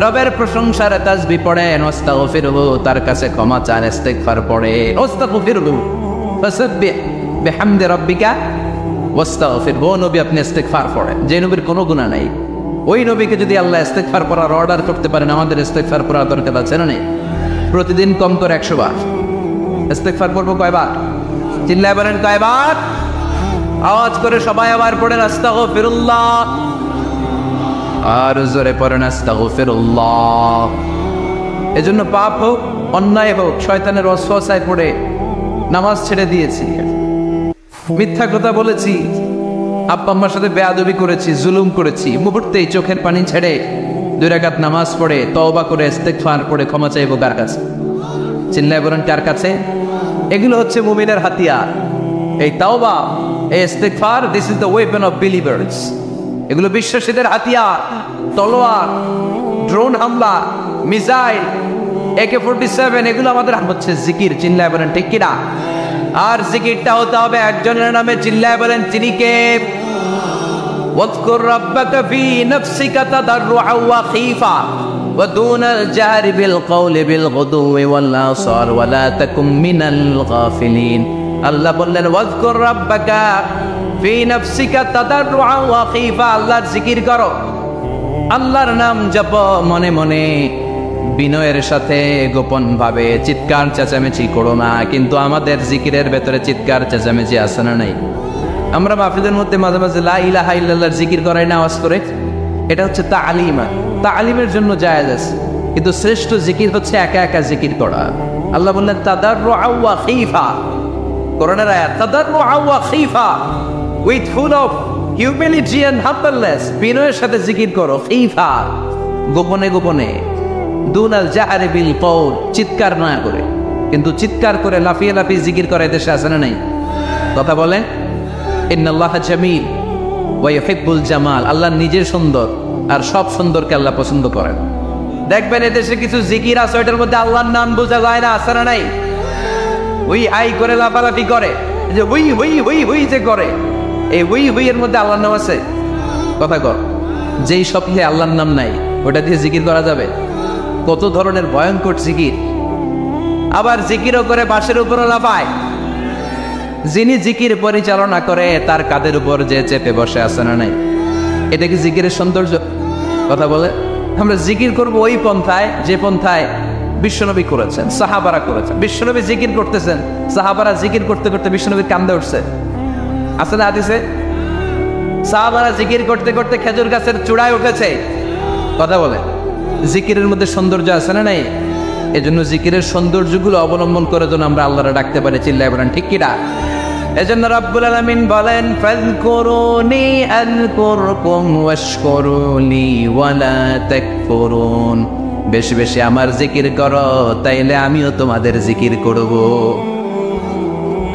রবের প্রশংসার তাসবিহ পড়েন, ওয়াস্তাগফিরহু, তার কাছে ক্ষমা চান, ইস্তিগফার পড়েন, ওয়াস্তাগফিরহু, ফাসাব্বিহ বিহামদি রাব্বিকা ওয়াস্তাগফিরহু। নবী আপনি ইস্তিগফার পড়েন, যে নবীর কোনো গুনাহ নাই, ওই নবীকে যদি আল্লাহ ইস্তিগফার পড়ার অর্ডার করতে পারেন, আমাদের ইস্তিগফার পড়ার দরকার আছে না নেই? প্রতিদিন কম করে 100 বার ইস্তিগফার পড়বো। কয়বার? চিল্লায় বলেন কয়বার? আওয়াজ করে সবাই আবার পড়েন আস্তাগফিরুল্লাহ, আর জোরে পড়েন আস্তাগফিরুল্লাহ। এজন্য পাপ হোক, অন্যায় হোক, শয়তানের ওয়াসওয়াসায় পড়ে নামাজ ছেড়ে দিয়েছি, মিথ্যা কথা বলেছি, আব্বা আম্মার সাথে বেয়াদবি করেছি, জুলুম করেছি, মুহূর্তেই চোখের পানি ছেড়ে 2 রাকাত নামাজ পড়ে তওবা করে ইস্তিগফার পড়ে ক্ষমা চাইবো কার কাছে? চিল্লায় বলেন কার কাছে? এগুলো হচ্ছে মুমিনের হাতিয়ার। এই তাওবা, এই ইস্তিগফার, this is the weapon of believers. এগুলো বিশ্বাসীদের হাতিয়ার। তলোয়ার, ড্রোন হামলা, মিসাইল, AK-47, এগুলো আমাদের হচ্ছে জিকির। চিল্লায় বলেন ঠিক কিনা? আর জিকিরটা হতে হবে একজনের নামে। চিল্লায় বলেন তিনি কে? ওয়াজকুর রাব্বাকা ফি নাফসিকা তাদাররুআ ওয়া খীফা ওয়া দুনাল জাহরি বিল কওলি বিল গুদুওয়ি ওয়াল আসার ওয়া লা তাকুম মিনাল গাফিলিন। আল্লাহ বললেন ওয়াজকুর রাব্বাকা ফি নাফসিকা তাদাররুআ ওয়া খীফা, আল্লাহর জিকির করো, আল্লাহর নাম জপো মনে মনে, বিনয়ের সাথে, গোপন ভাবে, চিৎকার চেঁচামেচি করো না। কিন্তু আমাদের জিকিরের ভেতরে চিৎকার চেঁচামেচি আছে না নাই? আমরা মাহফিলের মধ্যে মাঝে মাঝে লা ইলাহা ইল্লাল্লাহর জিকির করাই না আওয়াজ করে, এটা হচ্ছে তালিমা, তালিমের জন্য জায়েজ আছে। কিন্তু শ্রেষ্ঠ জিকির হচ্ছে একা একা জিকির করা। আল্লাহ বললেন তাদাররুআ ওয়া খীফা, কোরআনের আয়াত, তাদাররুআ ওয়া খীফা, with full of humility and humbleness, বিনয়ের সাথে জিকির করো, খীফা, গোপনে গোপনে, দুনাল জাহরি বিল কওল, চিৎকার না করে। কিন্তু চিৎকার করে লাফিয়ে লাফিয়ে জিকির করে দেশে আছে না নাই? কথা বলে ইন্নাল্লাহা জামিল ওয়া ইউহিব্বুল জামাল, আল্লাহ নিজে সুন্দর, আর সব সুন্দরকে আল্লাহ পছন্দ করেন। দেখবেন এদেশে কিছু জিকির আছে, ওইটার মধ্যে আল্লাহর নাম বোঝা যায় না, আছে না নাই? উই আই করে লাফালাফি করে, যে হুই হুই হুই হুই যে করে, এই হুই হুই এর মধ্যে আল্লাহর নাম আছে? কথা কর। যেই স্বপ্নে আল্লাহর নাম নাই, ওটা দিয়ে জিকির করা যাবে? কত ধরনের ভয়ঙ্কর জিকির। আবার জিকিরও করে বাঁশের উপরও লাফায়। যিনি জিকির পরিচালনা করে তার কাঁধের উপর যে চেপে বসে আছে না নাই? এটা কি জিকিরের সৌন্দর্য? কথা বলে। আমরা জিকির করব ওই পন্থায় যে পন্থায় বিশ্বনবী করেছেন, সাহাবারা করেছেন। বিশ্বনবী জিকির করতেছেন, সাহাবারা জিকির করতে করতে বিশ্বনবী কান্দে উঠছে, আছে না হাদিসে? সাহাবারা জিকির করতে করতে খেজুর গাছের চূড়ায় উঠেছে। কথা বলে। জিকিরের মধ্যে সৌন্দর্য আছে না নাই? এজন্য জিকিরের সৌন্দর্যগুলো অবলম্বন করে যেন আমরা আল্লাহরে ডাকতে পারি। চিল্লায় বলেন ঠিক কিনা? এজন্য রাব্বুল আলামিন বলেন ফাযকুরুনি আযকুরকুম ওয়াশকুরুলি ওয়ালা তাকফুরুন, বেশি বেশি আমার জিকির করো, তাইলে আমিও তোমাদের জিকির করব।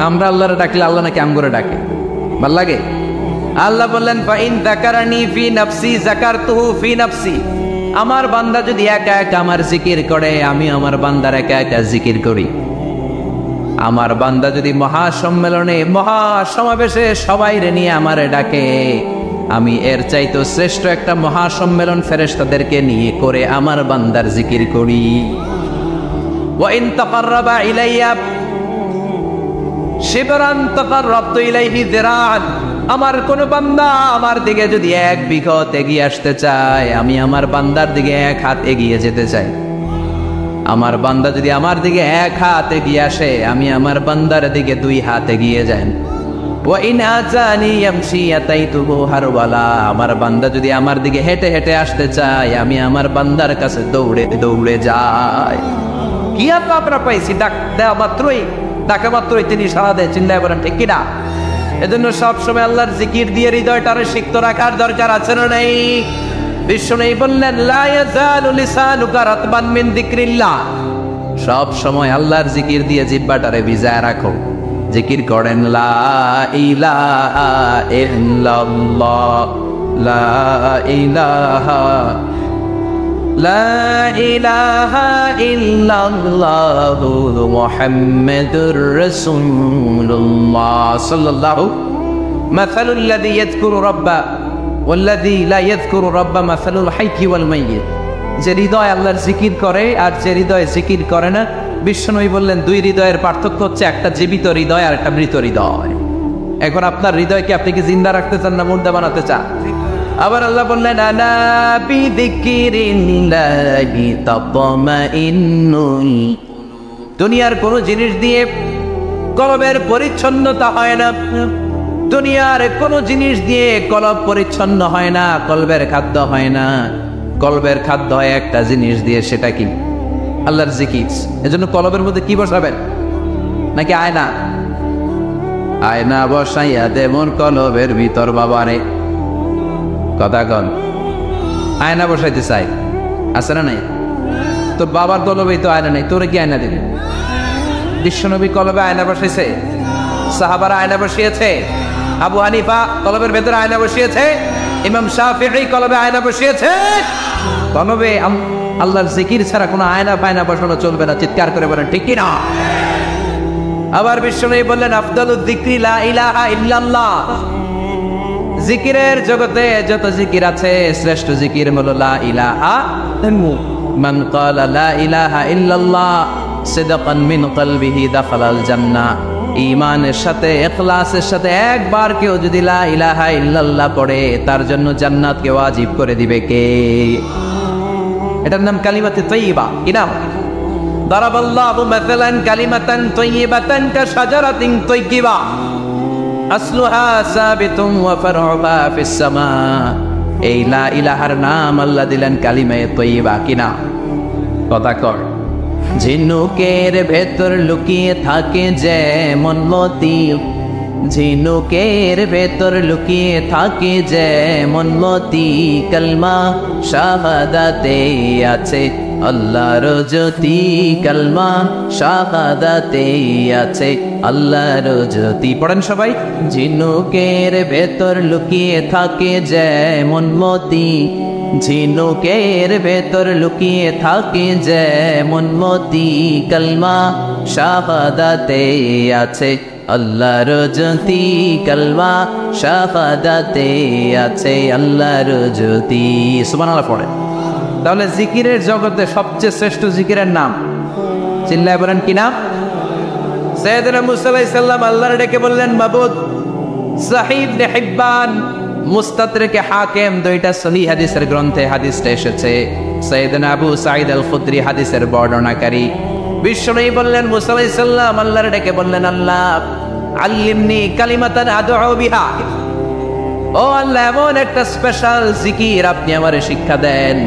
আমরা আল্লাহরে ডাকলে আল্লাহ নাকি আমগরে ডাকে? ভাল লাগে? আল্লাহ বললেন ফাইন যাকারানি ফি নাফসি যাকারতুহু ফি নাফসি, আমার বান্দা যদি একা একা আমার জিকির করে, আমি আমার বান্দার একা একা জিকির করি। আমার বান্দা যদি মহাসম্মেলনে, মহাসমাবেশে সবাইরে নিয়ে আমারে ডাকে, আমি এর চাইতো শ্রেষ্ঠ একটা মহাসম্মেলন ফেরেশতাদেরকে নিয়ে করে আমার বান্দার জিকির করি। ওয়া ইন তাকাররাবা ইলাইয়া শিবরান তাকাররাবতু ইলাইহি যিরাআন, আমার কোন বান্দা আমার দিকে যদি 1 বিঘত এগিয়ে আসতে চায়, আমি আমার বান্দার দিকে 1 হাত এগিয়ে যেতে চাই। আমার বান্দা যদি আমার দিকে 1 হাত এগিয়ে আসে, আমি আমার বান্দার দিকে 2 হাত এগিয়ে যাই। ওয়া ইন আজানি ইয়ামশি আতাইতুহু হারওয়ালা, আমার বান্দা যদি আমার দিকে হেঁটে হেঁটে আসতে চায়, আমি আমার বান্দার কাছে দৌড়ে দৌড়ে যাই। কি আমরা পাইছি? ডাক দেওয়া মাত্রই, ডাকা মাত্রই তিনি সাড়া দেয়। চিল্লায় বলেন ঠিক কিনা? এজন্য সবসময় আল্লাহর জিকির দিয়ে হৃদয়টারে সিক্ত রাখার দরকার আছে না নাই? বিশ্বনবী বললেন লা ইয়াজালু লিসানুকা রাতবান মিন যিকরিল্লাহ, সব সময় আল্লাহর জিকির দিয়ে জিহ্বাটারে ভিজায় রাখো। জিকির করেন লা ইলাহা ইল্লাল্লাহ, লা ইলাহা, লা ইলাহা ইল্লাল্লাহু মুহাম্মাদুর রাসূলুল্লাহ সাল্লাল্লাহু মাসালুল লাযী ইয়াযকুরু রাব্বা ওয়াল্লাযী লা ইয়াযকুরু রাব্বা মাসালুল হাইয়্যি ওয়াল মাইয়্যিত। যে হৃদয় আল্লাহর জিকির করে আর যে হৃদয় জিকির করে না, বিশ্বনবী বললেন দুই হৃদয়ের পার্থক্য হচ্ছে একটা জীবিত হৃদয় আর একটা মৃত হৃদয়। এখন আপনার হৃদয়কে আপনি কি জিন্দা রাখতে চান না মুর্দা বানাতে চান? আবার আল্লাহ বললেন আলা বিযিকরিল্লাহি তাতমাইন্নুল। দুনিয়ার কোন জিনিস দিয়ে কলবের পরিচ্ছন্নতা হয় না, দুনিয়ার কোন জিনিস দিয়ে কলব পরিচ্ছন্ন হয় না, কলবের খাদ্য হয় না। কলবের খাদ্য হয় একটা জিনিস দিয়ে, সেটা কি? আল্লাহর জিকির। এজন্য কলবের মধ্যে কি বসাবেন? নাকি আয়না? আয়না বসাইয়া দেমন কলবের ভিতর বাবারে। কথা কন, আয়না বসাইতে চাই, আছে না নাই? তোর বাবার কলবে তো আয়না নেই, তোরে কি আয়না দিবে? বিশ্বনবী কলবে আয়না বসাইছে, সাহাবারা আয়না বসিয়েছে, আবু হানিফা কলবের ভেতরে আয়না বসিয়েছে, ইমাম শাফিঈ কলবে আয়না বসিয়েছে। কলবে আল্লাহর জিকির ছাড়া কোনো আয়না ফায়না বসানো চলবে না। চিৎকার করে বলেন ঠিক কি না? আবার বিশ্বনবী বললেন আফদালুয যিকরি লা ইলাহা ইল্লাল্লাহ। জিকিরের জগতে যত জিকির আছে শ্রেষ্ঠ জিকির হলো লা ইলাহা ইল্লাল্লাহ। মান ক্বালা লা ইলাহা ইল্লাল্লাহ সিদকান মিন কলবিহি দাখালাল জান্নাহ। ঈমানের সাথে ইখলাসের সাথে একবার কেউ যদি লা ইলাহা ইল্লাল্লাহ পড়ে, তার জন্য জান্নাতকে ওয়াজিব করে দিবে কে? এটার নাম কালিমাতে তাইয়্যিবা। কি নাম? দারাবাল্লাহু মাসালান কালিমাতান তাইয়্যিবাতান কাশাজারাতিন তাইয়্যিবা আসলুহা সাবিতুন ওয়া ফারউহা ফিস সামা। এই লা ইলাহার নাম আল্লাহ দিলেন কালিমায়ে তাইয়্যিবা। কি না? কথা কর। ঝিনুকের ভেতর লুকিয়ে থাকে যেমন মতি, ঝিনুকের ভেতর লুকিয়ে থাকে যেমন মতি, কালমা শাহাদাতে আছে আল্লাহর জ্যোতি, কালমা শাহাদাতে আছে আল্লাহর জ্যোতি। পড়েন সবাই। ঝিনুকের ভেতর লুকিয়ে থাকে যেমন মতি, ঝিনুকের ভেতর লুকিয়ে থাকে যেমন মতি, কালমা শাহাদাতে আছে আল্লাহর জ্যোতি, কালমা শাহাদাতে আছে আল্লাহর জ্যোতি। সুবহানাল্লাহ পড়ে। তাহলে জিকিরের জগতে সবচেয়ে শ্রেষ্ঠ জিকিরের নাম চিল্লায় বলেন কি নাম? সাইয়েদনা মুসা আলাইহিস সালাম আল্লাহর ডেকে বললেন মাবুদ। সহিহ ইবনে হিব্বান, মুস্তাদরিকে হাকিম, দুইটা সহিহ হাদিসের গ্রন্থে হাদিসটা এসেছে। সাইয়েদনা আবু সাঈদ আল খুদরি হাদিসের বর্ণনাকারী। বিশ্বনবী বললেন মুসা আলাইহিস সালাম আল্লাহর ডেকে বললেন আল্লাহ আল্লিমনি কালিমাতান আদউ বিহা। ও আল্লাহ, এমন একটা স্পেশাল জিকির আপনি আমারে শিক্ষা দেন,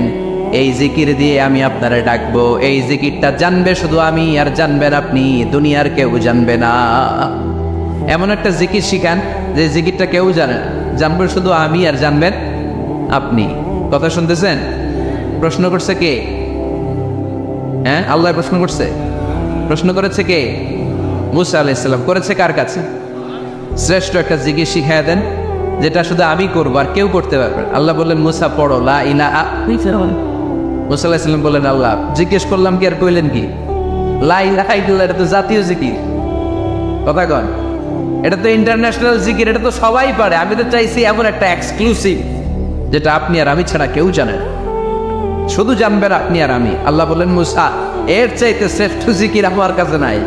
এই জিকির দিয়ে আমি আপনারে ডাকবো। এই জিকিরটা জানবে শুধু আমি, আর জানবেন আপনি, দুনিয়ার কেউ জানবে না। এমন একটা জিকির শিখান যে জিকিরটা কেউ জানে না, জানবে শুধু আমি আর জানবেন আপনি। কথা শুনতেছেন? প্রশ্ন করছে কে? হ্যাঁ, আল্লাহ প্রশ্ন করছে। প্রশ্ন করেছে কে? মুসা আলাইহিস সালাম। করেছে কার কাছে? শ্রেষ্ঠ একটা জিকির শিখায় দেন যেটা শুধু আমি করবো আর কেউ করতে পারবে। আল্লাহ বললেন মুসা পড়ো লা ইলাহা। মুসা আলাইহিস সালাম বললেন আল্লাহ জিজ্ঞেস করলাম কি আর কইলেন কি? লা ইলাহা ইল্লাল্লাহ, এটা তো জাতীয় জিকির। কথা কন, এটা তো ইন্টারন্যাশনাল জিকির, এটা তো সবাই পারে। আমি তো চাইছি এমন একটা এক্সক্লুসিভ যেটা আপনি আর আমি ছাড়া কেউ জানে না, শুধু জানবেন আপনি আর আমি। আল্লাহ বললেন মুসা এর চাইতে শ্রেষ্ঠ জিকির আমার কাছে নাই।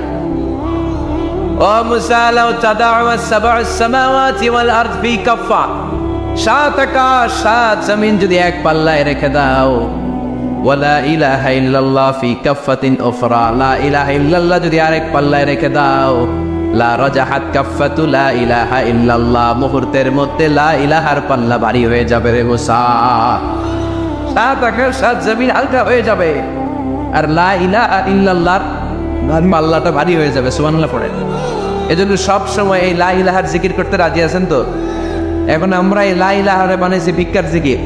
ও মুসা লাউ তাদাউ সাব'আস সামাওয়াতি ওয়াল আরদ ফি কাফা, সাত আকাশ সাত জমিন যদি এক পাল্লায় রেখে দাও, ওয়ালা ইলাহা ইল্লাল্লাহ ফি কাফাতিন উখরা, লা ইলাহা ইল্লাল্লাহ যদি আরেক পাল্লায় রেখে দাও, লা রাজাহাত কাফাতু লা ইলাহা ইল্লাল্লাহ, মুহূর্তের মধ্যে লা ইলাহার পাল্লা ভারী হয়ে যাবে রে মুসা। সাত আকাশ সাত জমিন হালকা হয়ে যাবে আর লা ইলাহা ইল্লাল্লাহর পাল্লাটা ভারী হয়ে যাবে। সুবহানাল্লাহ পড়েন। এজন্য সব সময় এই লা ইলাহার জিকির করতে রাজি আছেন তো? এখন আমরা এই লা ইলাহারে বানাইছি ভিক্ষার জিকির,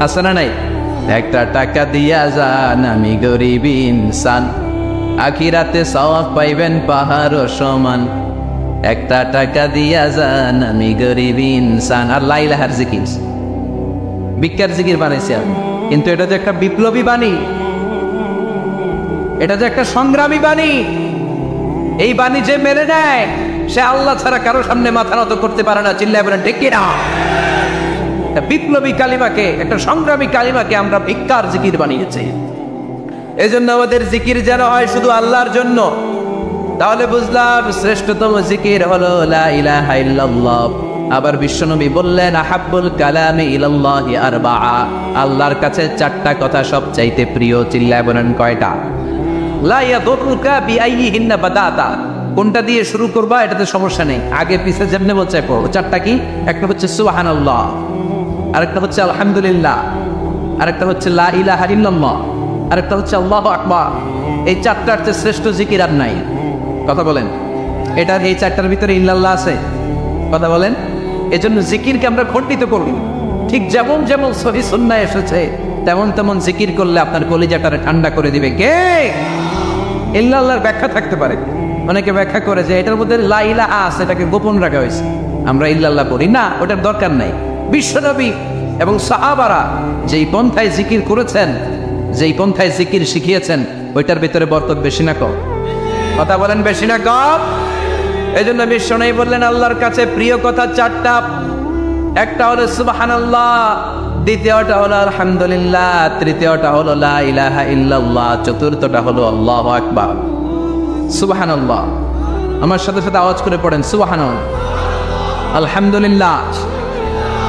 আছে না নাই? একটা টাকা দিয়া যান আমি গরিব ইনসান, আখিরাতে সওয়াব পাইবেন পাহাড় সমান। একটা টাকা দিয়া যান আমি গরিব ইনসান। আর লা ইলাহার জিকির ভিক্ষার জিকির বানাইছি আমি, কিন্তু এটা যে একটা বিপ্লবী বাণী, এটা যে একটা সংগ্রামী বাণী। এই বাণী যে মেনে নেয় সে আল্লাহ ছাড়া কারো সামনে মাথা নত করতে পারে না। চিল্লায় বলেন ঠিক কিনা? বিপ্লবী কালিমাকে, একটা সংগ্রামী কালিমাকে আমরা ভিক্ষার জিকির বানিয়েছি। এজন্য আমাদের জিকির যেন হয় শুধু আল্লাহর জন্য। তাহলে বুঝলাম শ্রেষ্ঠতম জিকির হলো লা ইলাহা ইল্লাল্লাহ। আবার বিশ্বনবী বললেন আহাব্বুল কালামি ইলাল্লাহি আরবাআ, আল্লাহর কাছে চারটা কথা সবচাইতে প্রিয়। চিল্লায় বলেন কয়টা? লা ইয়াদুরুকা বিআইয়িহিন্না বাদাতা, কোনটা দিয়ে শুরু করবা এটাতে সমস্যা নেই, আগে পিছে যেমনে বলছে পড়ো। চারটা কি? একটা হচ্ছে সুবহানাল্লাহ, আরেকটা হচ্ছে আলহামদুলিল্লাহ, আরেকটা হচ্ছে লা ইলাহা ইল্লাল্লাহ, আরেকটা হচ্ছে আল্লাহু আকবার। এই চারটার চেয়ে শ্রেষ্ঠ জিকির আর নাই। কথা বলেন, এটার এই চারটার ভিতরে ইল্লাল্লাহ আছে? কথা বলেন। এজন্য জিকিরকে আমরা খণ্ডিত করি। ঠিক যেমন যেমন সহিহ সুন্নাহ এসেছে তেমন তেমন জিকির করলে আপনার কলিজাটারে ঠান্ডা করে দিবে কে? ইল্লাল্লাহর ব্যাখ্যা থাকতে পারে, অনেকে ব্যাখ্যা করে যে এটার মধ্যে লা ইলাহা আছে, এটাকে গোপন রাখা হয়েছে, আমরা ইল্লাল্লাহ পড়ি না, ওটার দরকার নাই। বিশ্বনবী এবং সাহাবারা যেই পন্থায় জিকির করেছেন, যেই পন্থায় জিকির শিখিয়েছেন, ওইটার ভিতরে বরকত বেশি না কম? কথা বলেন, বেশি না কম? এই জন্য বিশ্বনবী বললেন আল্লাহর কাছে প্রিয় কথা চারটা। একটা হলো সুবহানাল্লাহ, দ্বিতীয়টা হলো আলহামদুলিল্লাহ, তৃতীয়টা হলো লা ইলাহা ইল্লাল্লাহ, চতুর্থটা হলো আল্লাহু আকবার। সুবহানাল্লাহ, আমার সাথে সাথে আওয়াজ করে পড়েন সুবহানাল্লাহ, আলহামদুলিল্লাহ,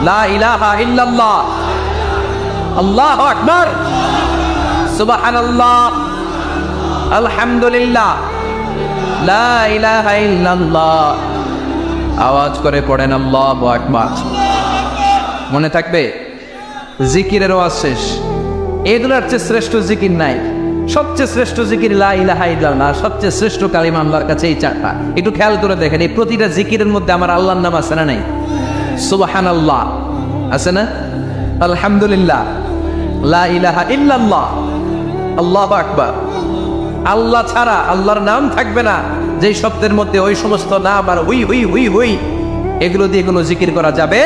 লা ইলাহা ইল্লাল্লাহ, আল্লাহু আকবার, সুবহানাল্লাহ, আলহামদুলিল্লাহ, লা ইলাহা ইল্লাল্লাহ। আওয়াজ করে পড়েন আল্লাহু আকবার। মনে থাকবে জিকিরের ওয়াজ শেষ, এগুলোর চেয়ে শ্রেষ্ঠ জিকির নাই। সবচেয়ে শ্রেষ্ঠ জিকির লা ইলাহা ইল্লাল্লাহ, সবচেয়ে শ্রেষ্ঠ কালিমা আল্লাহর কাছে এই চারটা। একটু খেয়াল করে দেখেন, এই প্রতিটা জিকিরের মধ্যে আমার আল্লাহর নাম আছে না নাই? সুবহানাল্লাহ আছে না? আলহামদুলিল্লাহ, লা ইলাহা ইল্লাল্লাহ, আল্লাহু আকবার। আল্লাহ ছাড়া আল্লাহর নাম থাকবে না যেই শব্দের মধ্যে ওই সমস্ত নাম আর হুই হুই হুই হুই এগুলো দিয়ে কোনো জিকির করা যাবে।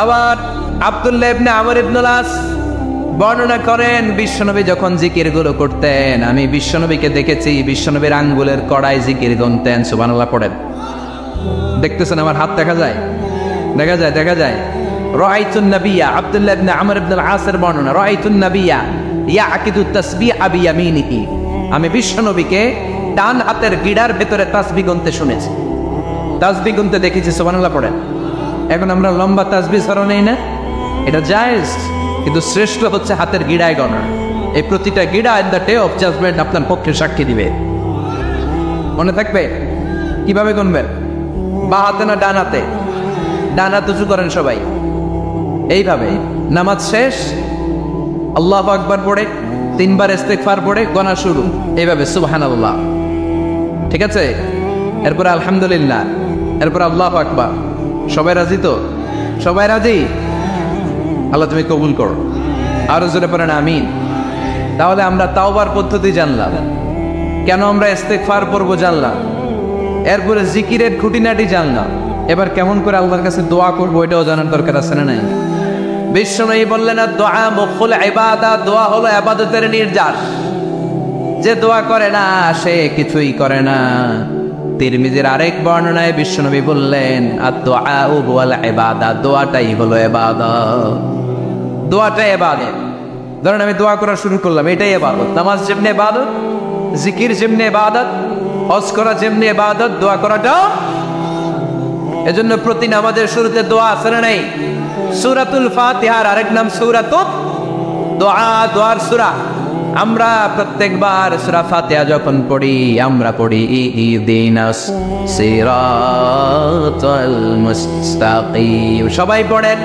আবার আব্দুল্লাহ ইবনে আমর ইবনে আস বর্ণনা করেন বিশ্বনবী যখন জিকির গুলো করতেন, আমি বিশ্বনবীকে দেখেছি বিশ্বনবীর আঙ্গুলের কড়াই জিকির গুনতেন। সুবহানাল্লাহ পড়েন। দেখতেছেন আমার হাত দেখা যায়? দেখা যায়, দেখা যায়। রাআইতুন নাবিয়্যা, আব্দুল্লাহ ইবনে আমর ইবনে আস-এর বর্ণনা, রাআইতুন নাবিয়্যা ইয়াকিদু তাসবিহা বিয়ামিনিহি, আমি বিশ্বনবীকে ডান হাতের গিড়ার ভেতরে তাসবিহ গুনতে শুনেছি, তাসবিহ গুনতে দেখেছি। সুবহানাল্লাহ পড়েন। এখন আমরা লম্বা তাসবিহ ছড়া নেই না, এটা জায়েজ, কিন্তু শ্রেষ্ঠ হচ্ছে হাতের গিড়ায় গণা। এই প্রতিটা গিড়া in the day of judgement আপনার পক্ষে সাক্ষী দিবে। মনে থাকবে কিভাবে গুনবেন? বা হাতে না ডান হাতে? ডান হাত উঁচু করেন সবাই এইভাবে। নামাজ শেষ আল্লাহু আকবার পড়ে 3 বার ইস্তিগফার পড়ে গণা শুরু এইভাবে, সুবহানাল্লাহ, ঠিক আছে? এরপরে আলহামদুলিল্লাহ, এরপরে আল্লাহু আকবার। সবাই রাজি তো? সবাই রাজি? আল্লাহ তুমি কবুল করো। আরো জোরে পড়েন আমিন। তাহলে আমরা তাওবার পদ্ধতি জানলাম, কেন আমরা ইস্তিগফার পড়বো জানলাম, এরপরে জিকিরের খুঁটিনাটি জানলাম। এবার কেমন করে আল্লাহর কাছে দোয়া করবো এটাও জানার দরকার আছে না নাই? বিশ্বনবী বললেন দোয়া মুখুল ইবাদত, দোয়া হলো ইবাদতের নির্যাস। যে দোয়া করে না সে কিছুই করে না। তিরমিজির আরেক বর্ণনায় বিশ্বনবী বললেন আদ-দুআ হুয়াল ইবাদত, দোয়াটাই হলো ইবাদত, দোয়াটাই ইবাদত। ধরেন আমি দোয়া করা শুরু করলাম, এটাই ইবাদত। নামাজ যেমনি ইবাদত, জিকির যেমনি ইবাদত, হজ করা যেমনি ইবাদত, দোয়া করাটাও। এজন্য প্রতি নামাজের শুরুতে দোয়া আছে না নাই? সূরাতুল ফাতিহার আরেক নাম সূরাতুদ দোয়া, দোয়ার সূরা। আমরা প্রত্যেকবার সূরা ফাতিহা যখন পড়ি আমরা পড়ি ইহদিনাস সিরাতাল মুস্তাকিম। সবাই পড়েন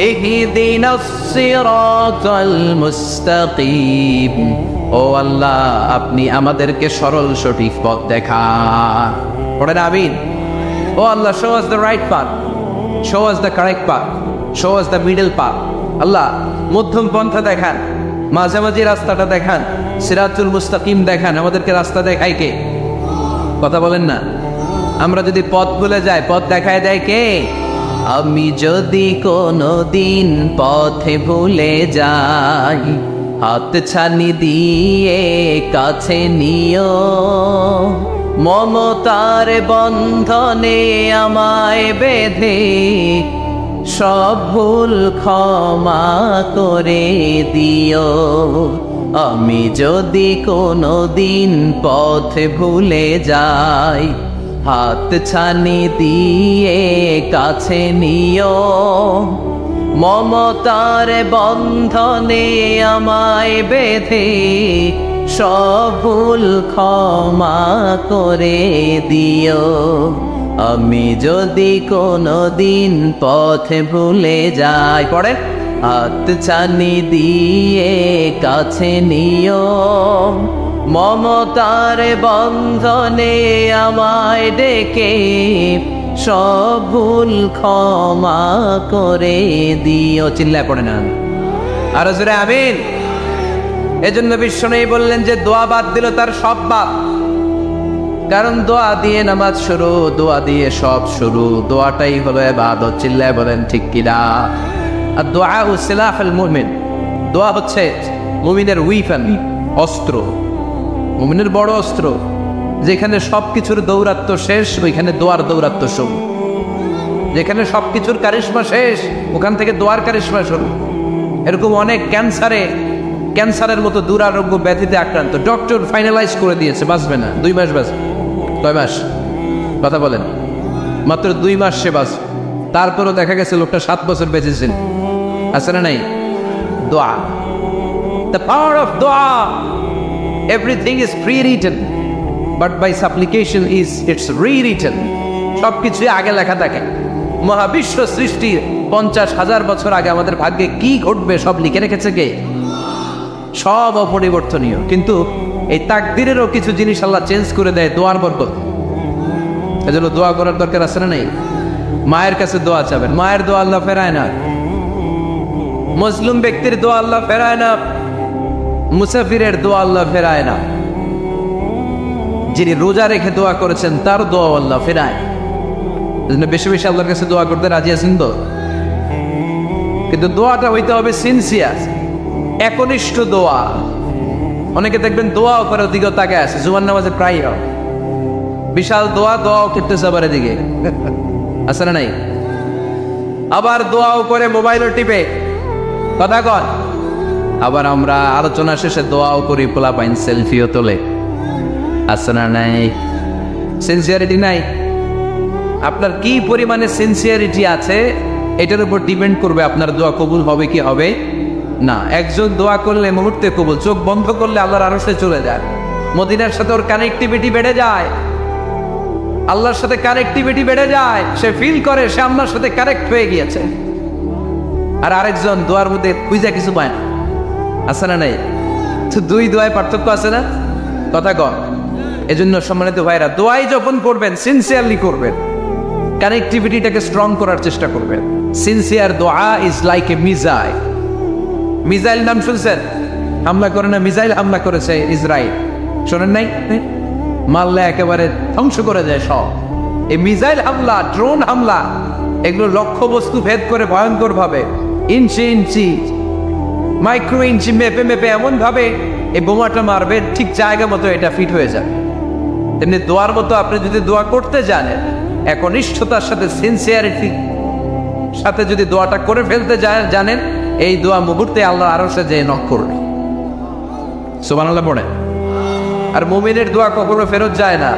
ইহদিনাস সিরাতাল মুস্তাকিম। ও আল্লাহ আপনি আমাদেরকে সরল সঠিক পথ দেখান। পড়েন আমিন। ও আল্লাহ, show us the right path, show us the correct path, show us the middle path. আল্লাহ মধ্যম পন্থা দেখান, মাঝামাঝি রাস্তাটা দেখান, সিরাতুল মুস্তাকিম দেখান। আমাদেরকে রাস্তা দেখায় কে? কথা বলেন না। আমরা যদি পথ ভুলে যাই পথ দেখায় দেয় কে? আমি যদি কোনদিন পথে ভুলে যাই হাত ছানি দিয়ে কাছে নিও, মমতার বন্ধনে আমায় বেঁধে সব ভুল ক্ষমা করে দিও। আমি যদি কোনো দিন পথ ভুলে যাই, হাত ছানি দিয়ে কাছে নিও। মমতার বন্ধনে আমায় বেঁধে সব ভুল ক্ষমা করে দিও। আমি যদি কোনো দিন পথ ভুলে যাই, পড়ে হাত ছানি দিয়ে কাছে নিও। মমতার বন্ধনে আমায় ডেকে সব ভুল ক্ষমা করে দিও। চিল্লায় পড়ে না আরো জোরে আমিন। এজন্য বিশ্বনবী বললেন যে দোয়া বাদ দিল তার সব বাদ। কারণ দোয়া দিয়ে নামাজ শুরু, দোয়া দিয়ে সব শুরু। দোয়াটাই হলো ইবাদত। চিল্লায় বলেন ঠিক কিনা? আর দোয়া সিলাহুল মুমিন, দোয়া হচ্ছে মুমিনের উইপন, অস্ত্র, মুমিনের বড় অস্ত্র। যেখানে সবকিছুর দৌরাত্ম্য শেষ, ওইখানে দোয়ার দৌরাত্ম্য শুরু। যেখানে সবকিছুর কারিশমা শেষ, ওখান থেকে দোয়ার কারিশমা শুরু। এরকম অনেক ক্যান্সারের মতো দুরারোগ্য ব্যাধিতে আক্রান্ত, ডক্টর ফাইনালাইজ করে দিয়েছে বাঁচবে না, 2 মাস বাঁচবে। 9 মাস কথা বলেন, মাত্র 2 মাস সে বাঁচবে। তারপরও দেখা গেছে লোকটা 7 বছর বেঁচেছেন। আছে না নাই? দোয়া, দ্য পাওয়ার অফ দোয়া। Everything is pre-written, but by supplication it's re-written. সবকিছুই আগে লেখা থাকে। মহাবিশ্ব সৃষ্টির 50,000 বছর আগে আমাদের ভাগ্যে কি ঘটবে সব লিখে রেখেছে কে? সব অপরিবর্তনীয়। কিন্তু এই তাকদিরেরও কিছু জিনিস আল্লাহ চেঞ্জ করে দেয় দোয়ার বরকত। এজন্য দোয়া করার দরকার আছে না নাই? মায়ের কাছে দোয়া চাবেন, মায়ের দোয়া আল্লাহ ফেরায় না। মুসলিম ব্যক্তির দোয়া আল্লাহ ফেরায় না, মুসাফিরের দোয়া আল্লাহ ফেরায় না। যিনি রোজা রেখে দোয়া করেছেন তার দোয়া আল্লাহ ফেরায়। এজন্য বেশি বেশি আল্লাহর কাছে দোয়া করতে রাজি আছেন তো? কিন্তু দোয়াটা হইতে হবে সিনসিয়ার, একনিষ্ঠ দোয়া। অনেকে দেখবেন দোয়াও করে ওদিকেও তাকে আছে, জুমার নামাজে প্রায় বিশাল দোয়াও করতেছে আবার এদিকে, আছে না নাই? আবার দোয়াও করে মোবাইলও টিপে, কথা কন। আবার আমরা আলোচনা শেষে দোয়াও করি, পোলা পাইন সেলফিও তোলে, আছে না নাই? সিনসিয়ারিটি নাই। আপনার কি পরিমাণে সিনসিয়ারিটি আছে এটার উপর ডিপেন্ড করবে আপনার দোয়া কবুল হবে কি হবে না। একজন দোয়া করলে মুহূর্তে কবুল, চোখ বন্ধ করলে আল্লাহর আরশে চলে যায়। মদিনার সাথে ওর কানেক্টিভিটি বেড়ে যায়, আল্লাহর সাথে কানেক্টিভিটি বেড়ে যায়। সে ফিল করে সে আল্লাহর সাথে কানেক্ট হয়ে গিয়েছে। আর আরেকজন দোয়ার মধ্যে খুঁজে কিছু পায় না, আছে না নাই? তো 2 দোয়ায় পার্থক্য আছে না? কথা কন। এজন্য সম্মানিত ভাইরা, দোয়াই যখন করবেন সিনসিয়ারলি করবেন, কানেক্টিভিটিটাকে স্ট্রং করার চেষ্টা করবেন। সিনসিয়ার দোয়া is like a missile. Missile নাম শুনছেন? হামলা করে না, মিসাইল হামলা করেছে ইসরায়েল, শোনেন নাই? মারলে একেবারে ধ্বংস করে যায় সব। এই মিসাইল হামলা, ড্রোন হামলা, এগুলো লক্ষ্য বস্তু ভেদ করে ভয়ঙ্কর ভাবে, ইঞ্চি ইঞ্চি, মাইক্রো ইঞ্চি মেপে মেপে এমন ভাবে এই বোমাটা মারবে, ঠিক জায়গা মতো এটা ফিট হয়ে যাবে। তেমনি দোয়ার মতো আপনি যদি দোয়া করতে জানেন, একনিষ্ঠতার সাথে সিনসিয়ারিটি সাথে যদি দোয়াটা করে ফেলতে জানেন, এই দোয়া মুহূর্তে আল্লাহর আরশে যেয়ে নক করবে। সুবহানাল্লাহ পড়ে। আর মুমিনের দোয়া কখনো ফেরত যায় না।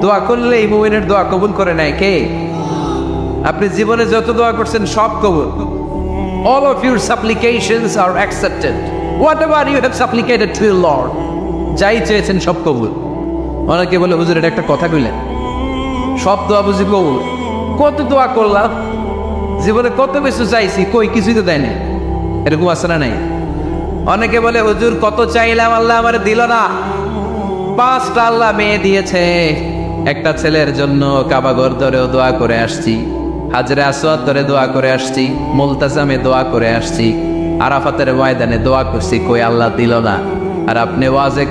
দোয়া করলে এই মুমিনের দোয়া কবুল করে নেয় কে? আপনি জীবনে যত দোয়া করছেন সব কবুল। All of your supplications are accepted. Whatever you have supplicated to your Lord, যাই চেয়েছেন সব কবুল। অনেকে বলে হুজুর এটা একটা কথা কইলেন, সব দোয়া বুঝি কবুল? কত দোয়া করলাম, জীবনে কত কিছু চাইছি, কই কিছুই তো দেয়নি। এরকম আছে না নাই? অনেকে বলে হুজুর কত চাইলাম আল্লাহ আমারে দিল না। 5টা আল্লাহ মেয়ে দিয়েছে, একটা ছেলের জন্য কাবাঘর ধরেও দোয়া করে আসছি, হাজরে আসওয়াদ ধরে দোয়া করে আসছি, মুলতাজামে দোয়া করে আসছি, আরাফাতের ময়দানে দোয়া করছি, কই আল্লাহ দিল না। আর আপনি ওয়াজে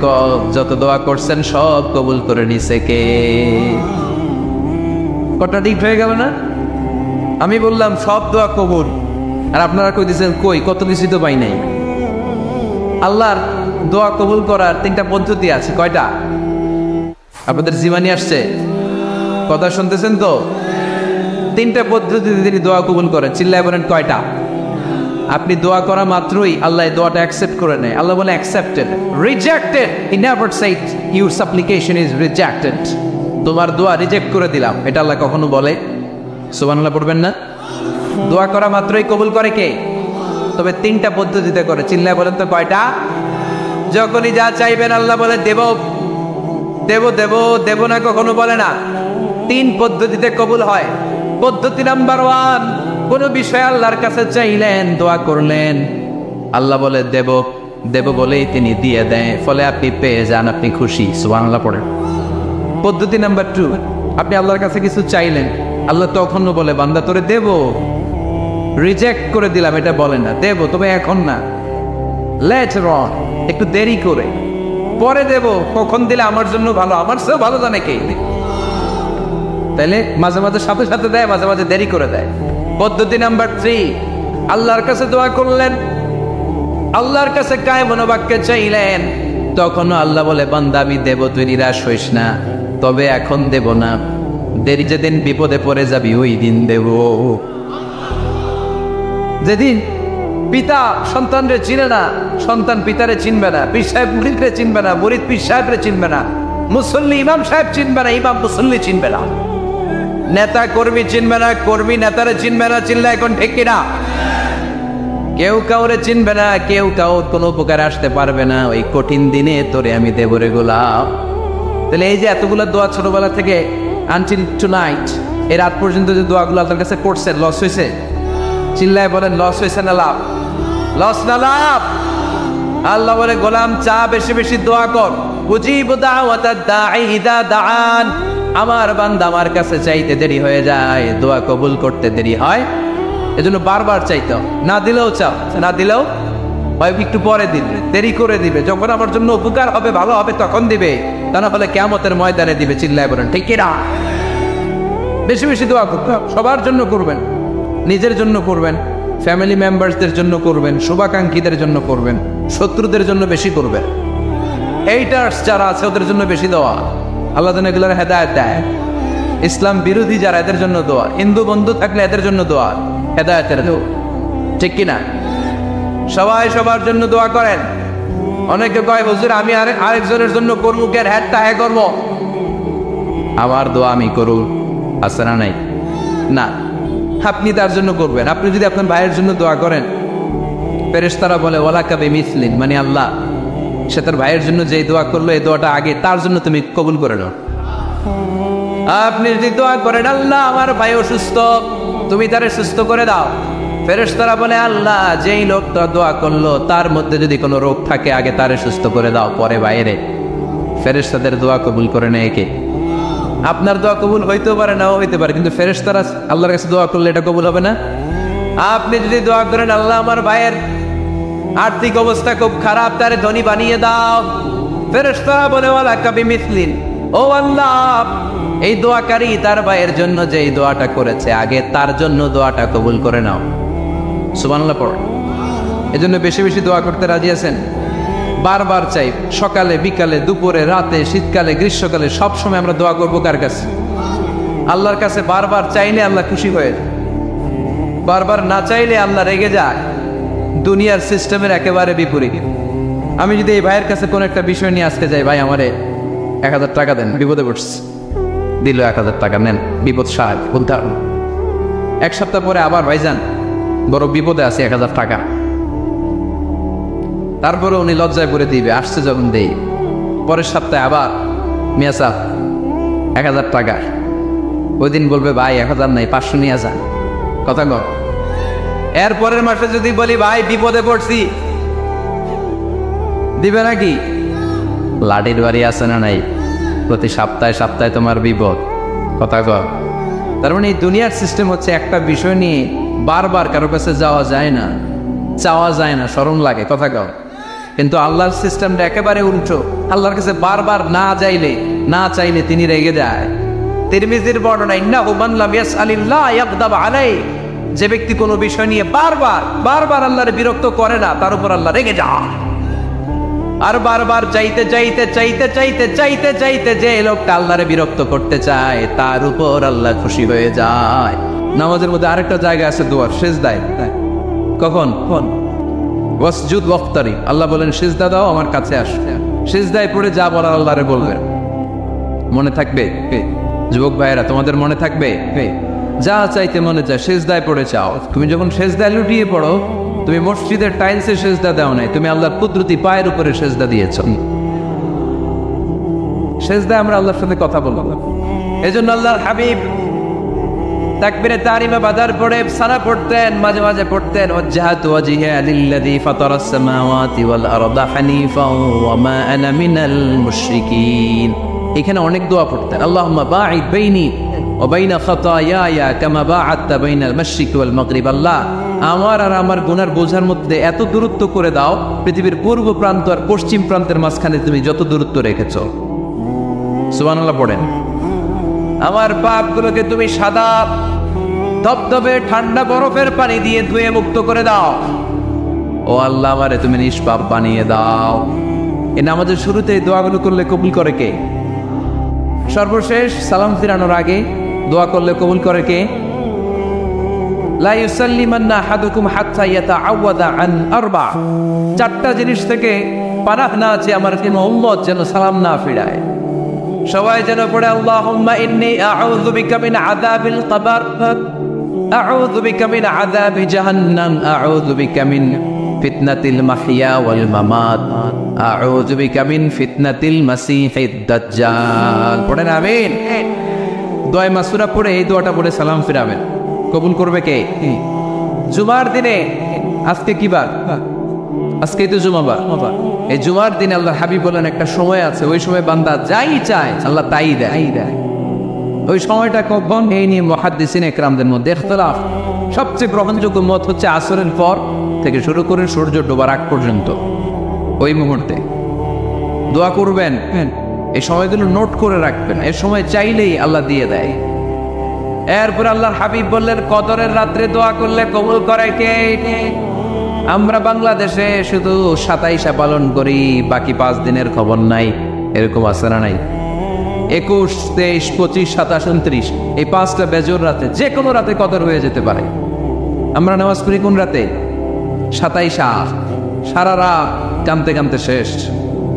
যত দোয়া করছেন সব কবুল করে নিছে কে? কন্ট্রাডিক্ট হয়ে গেল না? আমি বললাম সব দোয়া কবুল, আর আপনারা কই দিয়েছেন কই কত কিছুই তো পাই নাই। আল্লাহর দোয়া কবুল করার 3টা পদ্ধতি আছে। কয়টা? আপনাদের জীবনী আসছে, কথা শুনতেছেন তো? 3টা পদ্ধতিতে তিনি দোয়া কবুল করেন। চিল্লায় বলেন কয়টা? আপনি দোয়া করা মাত্রই আল্লাহ এই দোয়াটা অ্যাকসেপ্ট করে নেয়। আল্লাহ বলে accepted, rejected he never shed your সাপ্লিকেশন is rejected. তোমার দোয়া রিজেক্ট করে দিলাম, এটা আল্লাহ কখনো বলে? সুবহানাল্লাহ পড়বেন না? দোয়া করা মাত্রই কবুল করে কে? তবে 3টা পদ্ধতিতে করে। চিল্লায় বলেন তো কয়টা? যখনই যা চাইবেন আল্লাহ বলে দেব দেব দেব দেব না, কখনো বলে না। 3 পদ্ধতিতে কবুল হয়। পদ্ধতি নাম্বার 1, কোন বিষয় আল্লাহর কাছে চাইলেন, দোয়া করলেন, আল্লাহ বলে দেব দেব বলেই তিনি দিয়ে দেয়, ফলে আপনি পেয়ে যান, আপনি খুশি। সুবহানাল্লাহ পড়েন। পদ্ধতি নাম্বার 2, আপনি আল্লাহর কাছে কিছু চাইলেন, আল্লাহ তখনও বলে বান্দা তোরে দেব, রিজেক্ট করে দিলাম এটা বলে না, দেব তবে এখন না, লেটার অন, একটু দেরি করে, পরে দেব, কখন দিলে আমার জন্য ভালো, আমার চেয়েও ভালো জানে কে। তাইলে মাঝে মাঝে সাথে সাথে দেয়, মাঝে মাঝে দেরি করে দেয়। পদ্ধতি নাম্বার 3, আল্লাহর কাছে দোয়া করলেন, আল্লাহর কাছে কায় মনোবাক্যে চাইলেন, তখনও আল্লাহ বলে বান্দা আমি দেব, তুই নিরাশ হইস না, তবে এখন দেব না, দেরি যেদিন বিপদে পড়ে যাবি ওই দিন দেব। যেদিন পিতা সন্তানরে চিনে না, সন্তান পিতারে চিনবে না, পীর সাহেব মুরিদরে চিনবে না, মুরিদ পীর সাহেবরে চিনবে না, মুসল্লি ইমাম সাহেব চিনবে না, ইমাম মুসল্লি চিনবে না, নেতা কর্মী চিনবে না, কর্মী নেতারে চিনবে না। চিনলে এখন ঠিক কিনা? কেউ কাউরে চিনবে না, কেউ কাউর কোনো উপকার আসতে পারবে না। ওই কঠিন দিনে তোরে আমি দেব রে গোলাম। তাহলে এই যে এতগুলো দোয়া ছোটবেলা থেকে আনটিল টুনাইট, এই রাত পর্যন্ত যে দোয়াগুলো আপনার কাছে করছে, লস হয়েছে? চিল্লায় বলেন লস হয়েছে না লাভ? লস না লাভ? আল্লাহ বলে গোলাম চা বেশি বেশি দোয়া কর, উজিবু দাওয়াতাদ দাঈ ইযা দাআন। আমার বান্দা আমার কাছে চাইতে দেরি হয়ে যায়, দোয়া কবুল করতে দেরি হয়, এজন্য বারবার চাইতে। না দিলেও চাও, না দিলেও ভাই একটু পরে দিবে, দেরি করে দিবে, যখন আমার জন্য উপকার হবে, ভালো হবে, তখন দিবে, তা না হলে কিয়ামতের ময়দানে দিবে। চিল্লায় বলেন ঠিক কিনা? বেশি বেশি দোয়া করতে হবে, সবার জন্য করবেন, নিজের জন্য করবেন, ফ্যামিলি মেম্বারসদের জন্য করবেন, শুভাকাঙ্ক্ষীদের জন্য করবেন, শত্রুদের জন্য বেশি করবেন, এইটার্স যারা আছে ওদের জন্য বেশি দোয়া। আল্লাহ যেন এগুলোর হেদায়েত দেয়। ইসলাম বিরোধী যারা, এদের জন্য দোয়া। হিন্দু বন্ধু থাকলে এদের জন্য দোয়া, হেদায়েতের দোয়া, ঠিক কিনা? সবাই সবার জন্য দোয়া করেন। অনেকে কয় হুজুর আমি আরেকজনের জন্য করবো, কে হ্যাটটা হ্যাঁ করবো, আমার দোয়া আমি করু, আছে না নাই? না, আপনি তার জন্য করবেন। আপনি যদি আপনার ভাইয়ের জন্য দোয়া করেন, ফেরেশতারা বলে ওয়ালা কাবি মিসলিন, মানে আল্লাহ সে তার ভাইয়ের জন্য যেই দোয়া করলো, এই দোয়াটা আগে তার জন্য তুমি কবুল করে নাও। আপনি যদি দোয়া করেন আল্লাহ আমার ভাই অসুস্থ, তুমি তারে সুস্থ করে দাও, ফেরেশতারা বলে আল্লাহ যেই লোকটা দোয়া করলো তার মধ্যে যদি কোনো রোগ থাকে আগে তারে সুস্থ করে দাও, পরে বাইরে। ফেরেশতাদের দোয়া কবুল করে নেয় কে? আপনার দোয়া কবুল হইতেও পারে, নাও হইতে পারে, কিন্তু ফেরেশতারা আল্লাহর কাছে দোয়া করলে এটা কবুল হবে না। আপনি যদি দোয়া করেন আল্লাহ আমার ভাইয়ের আর্থিক অবস্থা খুব খারাপ, তারে ধনী বানিয়ে দাও, ফেরেশতারা বলে ওয়ালা কাবি মিসলিন, ও আল্লাহ এই দোয়াকারী তার ভাইয়ের জন্য যে এই দোয়াটা করেছে আগে তার জন্য দোয়াটা কবুল করে নাও। সুবহানাল্লাহ পড়ো। এজন্য বেশি বেশি দোয়া করতে রাজি আছেন? বারবার চাই, সকালে বিকালে দুপুরে রাতে শীতকালে গ্রীষ্মকালে সব সময় আমরা দোয়া করবো কার কাছে? আল্লাহর কাছে। বারবার চাইলে আল্লাহ খুশি হয়ে, বারবার না চাইলে আল্লাহ রেগে যায়। দুনিয়ার সিস্টেমের একেবারে বিপরীত। আমি যদি এই ভাইয়ের কাছে কোনো একটা বিষয় নিয়ে আসতে যাই, ভাই আমারে 1000 টাকা দেন, বিপদে পড়ছি, দিল 1000 টাকা, নেন বিপদ সাহায্য বলতে পারবো। 1 সপ্তাহ পরে আবার ভাইজান বড় বিপদে আছে 1000 টাকা, তারপরে উনি লজ্জায় পড়ে দিবে, আসছে যখন দেই। পরের সপ্তাহে আবার মিয়া সাহ 1000 টাকা, ওই দিন বলবে ভাই 1000 নাই 500 নিয়ে যান, কথা কর। এর পরের মাসে যদি বলি ভাই বিপদে পড়ছি, দিবে নাকি? লাঠির বাড়ি আছে না নাই? প্রতি সপ্তাহে সপ্তাহে তোমার বিপদ, কথা কর। তার মানে এই দুনিয়ার সিস্টেম হচ্ছে একটা বিষয় নিয়ে বারবার কারো কাছে যাওয়া যায় না, চাওয়া যায় না, শরম লাগে, কথা কর। কিন্তু আল্লাহর সিস্টেমটা একেবারে উল্টো। আল্লাহর কাছে বারবার না চাইলে তিনি রেগে যায়। তিরমিজির বর্ণনা, ইন্নাহু মান লাম ইয়াসআলিল্লাহ ইয়াগদাব আলাইহি, যে ব্যক্তি কোনো বিষয় নিয়ে বারবার আল্লাহর বিরক্ত করে না, তার উপর আল্লাহ রেগে যায়। আর বারবার চাইতে চাইতে চাইতে চাইতে চাইতে চাইতে যে লোকটা আল্লাহরে বিরক্ত করতে চায় তার উপর আল্লাহ খুশি হয়ে যায়। নামাজের মধ্যে আরেকটা জায়গা আছে দোয়ার, সিজদায়। কখন? ওয়াসজুদ ওয়াক্তারিব, আল্লাহ বলেন সিজদা দাও, আমার কাছে আসো। সিজদায় পড়ে যা বলার আল্লাহরে বলবেন। মনে থাকবে যুবক ভাইয়েরা, তোমাদের মনে থাকবে? যা চাইতে মনে চায় সিজদায় পড়ে চাও। তুমি যখন সিজদায় লুটিয়ে পড়ো, তুমি মসজিদের টাইলসে সিজদা দাও নাই, তুমি আল্লাহর কুদরতি পায়ের উপরে সিজদা দিয়েছো। সিজদায় আমরা আল্লাহর সাথে কথা বলবো। এজন্য আল্লাহর হাবিব তাকবীরে তাহরিমে বাজার পড়ে সানা পড়তেন, মাঝে মাঝে পড়তেন ওয়াজহাতু ওয়াজহিয়া লিল্লাযী ফাতারাস সামাওয়াতি ওয়াল আরদা হানিফাও ওয়া মা আনা মিনাল মুশরিকিন। এখানে অনেক দোয়া পড়তেন। আল্লাহুম্মা বাঈদ বাইনি ওয়া বাইনা খাতায়ায়া কামা বাআদতা বাইনাল মাশরিকি ওয়াল মাগরিব। আল্লাহ, আমার আর আমার গুনার বোঝার মধ্যে এত দূরত্ব করে দাও, পৃথিবীর পূর্ব প্রান্ত আর পশ্চিম প্রান্তের মাঝখানে তুমি যত দূরত্ব রেখেছো। সুবহানাল্লাহ পড়েন। আমার পাপগুলোকে তুমি সাদা ধবধবে ঠান্ডা বরফের পানি দিয়ে ধুয়ে মুক্ত করে দাও। ও আল্লাহ, আমারে তুমি নিষ্পাপ বানিয়ে দাও। এই নামাজের শুরুতে এই দোয়াগুলো করলে কবুল করে কে? সর্বশেষ সালাম ফিরানোর আগে দোয়া করলে কবুল করে কে? লা ইউসাল্লিমান্না আহাদুকুম হাত্তা ইয়াতাআওয়াদা আন আরবা। চারটা জিনিস থেকে পানাহ না আছে আমার কোন উম্মত যেন সালাম না ফিরায়। সবাই যেন পড়ে আল্লাহুম্মা ইন্নী আউযু বিকা মিন আযাবিল কবর, আউযু বিকা মিন আযাবি জাহান্নাম, আউযু বিকা মিন ফিতনাতিল মাহইয়া ওয়াল মামাত, আউযু বিকা মিন ফিতনাতিল মাসিহিদ দাজ্জাল। পড়েন আমিন। দোয়া মাসুরা পড়ে এই দোয়াটা পড়ে সালাম ফিরাবেন। কবুল করবে কে? জুমার দিনে, আজকে কি বার? আজকেই তো জুমাবার। এই জুমার দিনে আল্লাহ হাবিব বলেন একটা সময় আছে, ওই সময় বান্দা যাই চায় আল্লাহ তাই দেয়। ওই সময়টা কখন? এই নিয়ে মুহাদ্দিসিন ইকরামদের মধ্যে ইখতিলাফ। সবচেয়ে গ্রহণযোগ্য মত হচ্ছে আসরের পর থেকে শুরু করে সূর্য ডোবার আগ পর্যন্ত। ওই মুহূর্তে দোয়া করবেন, এই সময়গুলো নোট করে রাখবেন। এই সময় চাইলেই আল্লাহ দিয়ে দেয়। এরপর আল্লাহর হাবিব বললেন কদরের রাত্রে দোয়া করলে কবুল করে কে? আমরা বাংলাদেশে শুধু 27 পালন করি, বাকি 5 দিনের খবর নাই। এরকম আছে না নাই? 21, 23, 25, 27, 29 এই 5টা বেজোর রাতে, যে কোনো রাতে কদর হয়ে যেতে পারে। আমরা নামাজ পড়ি কোন রাতে? 27। সারা রাত কামতে কামতে শেষ,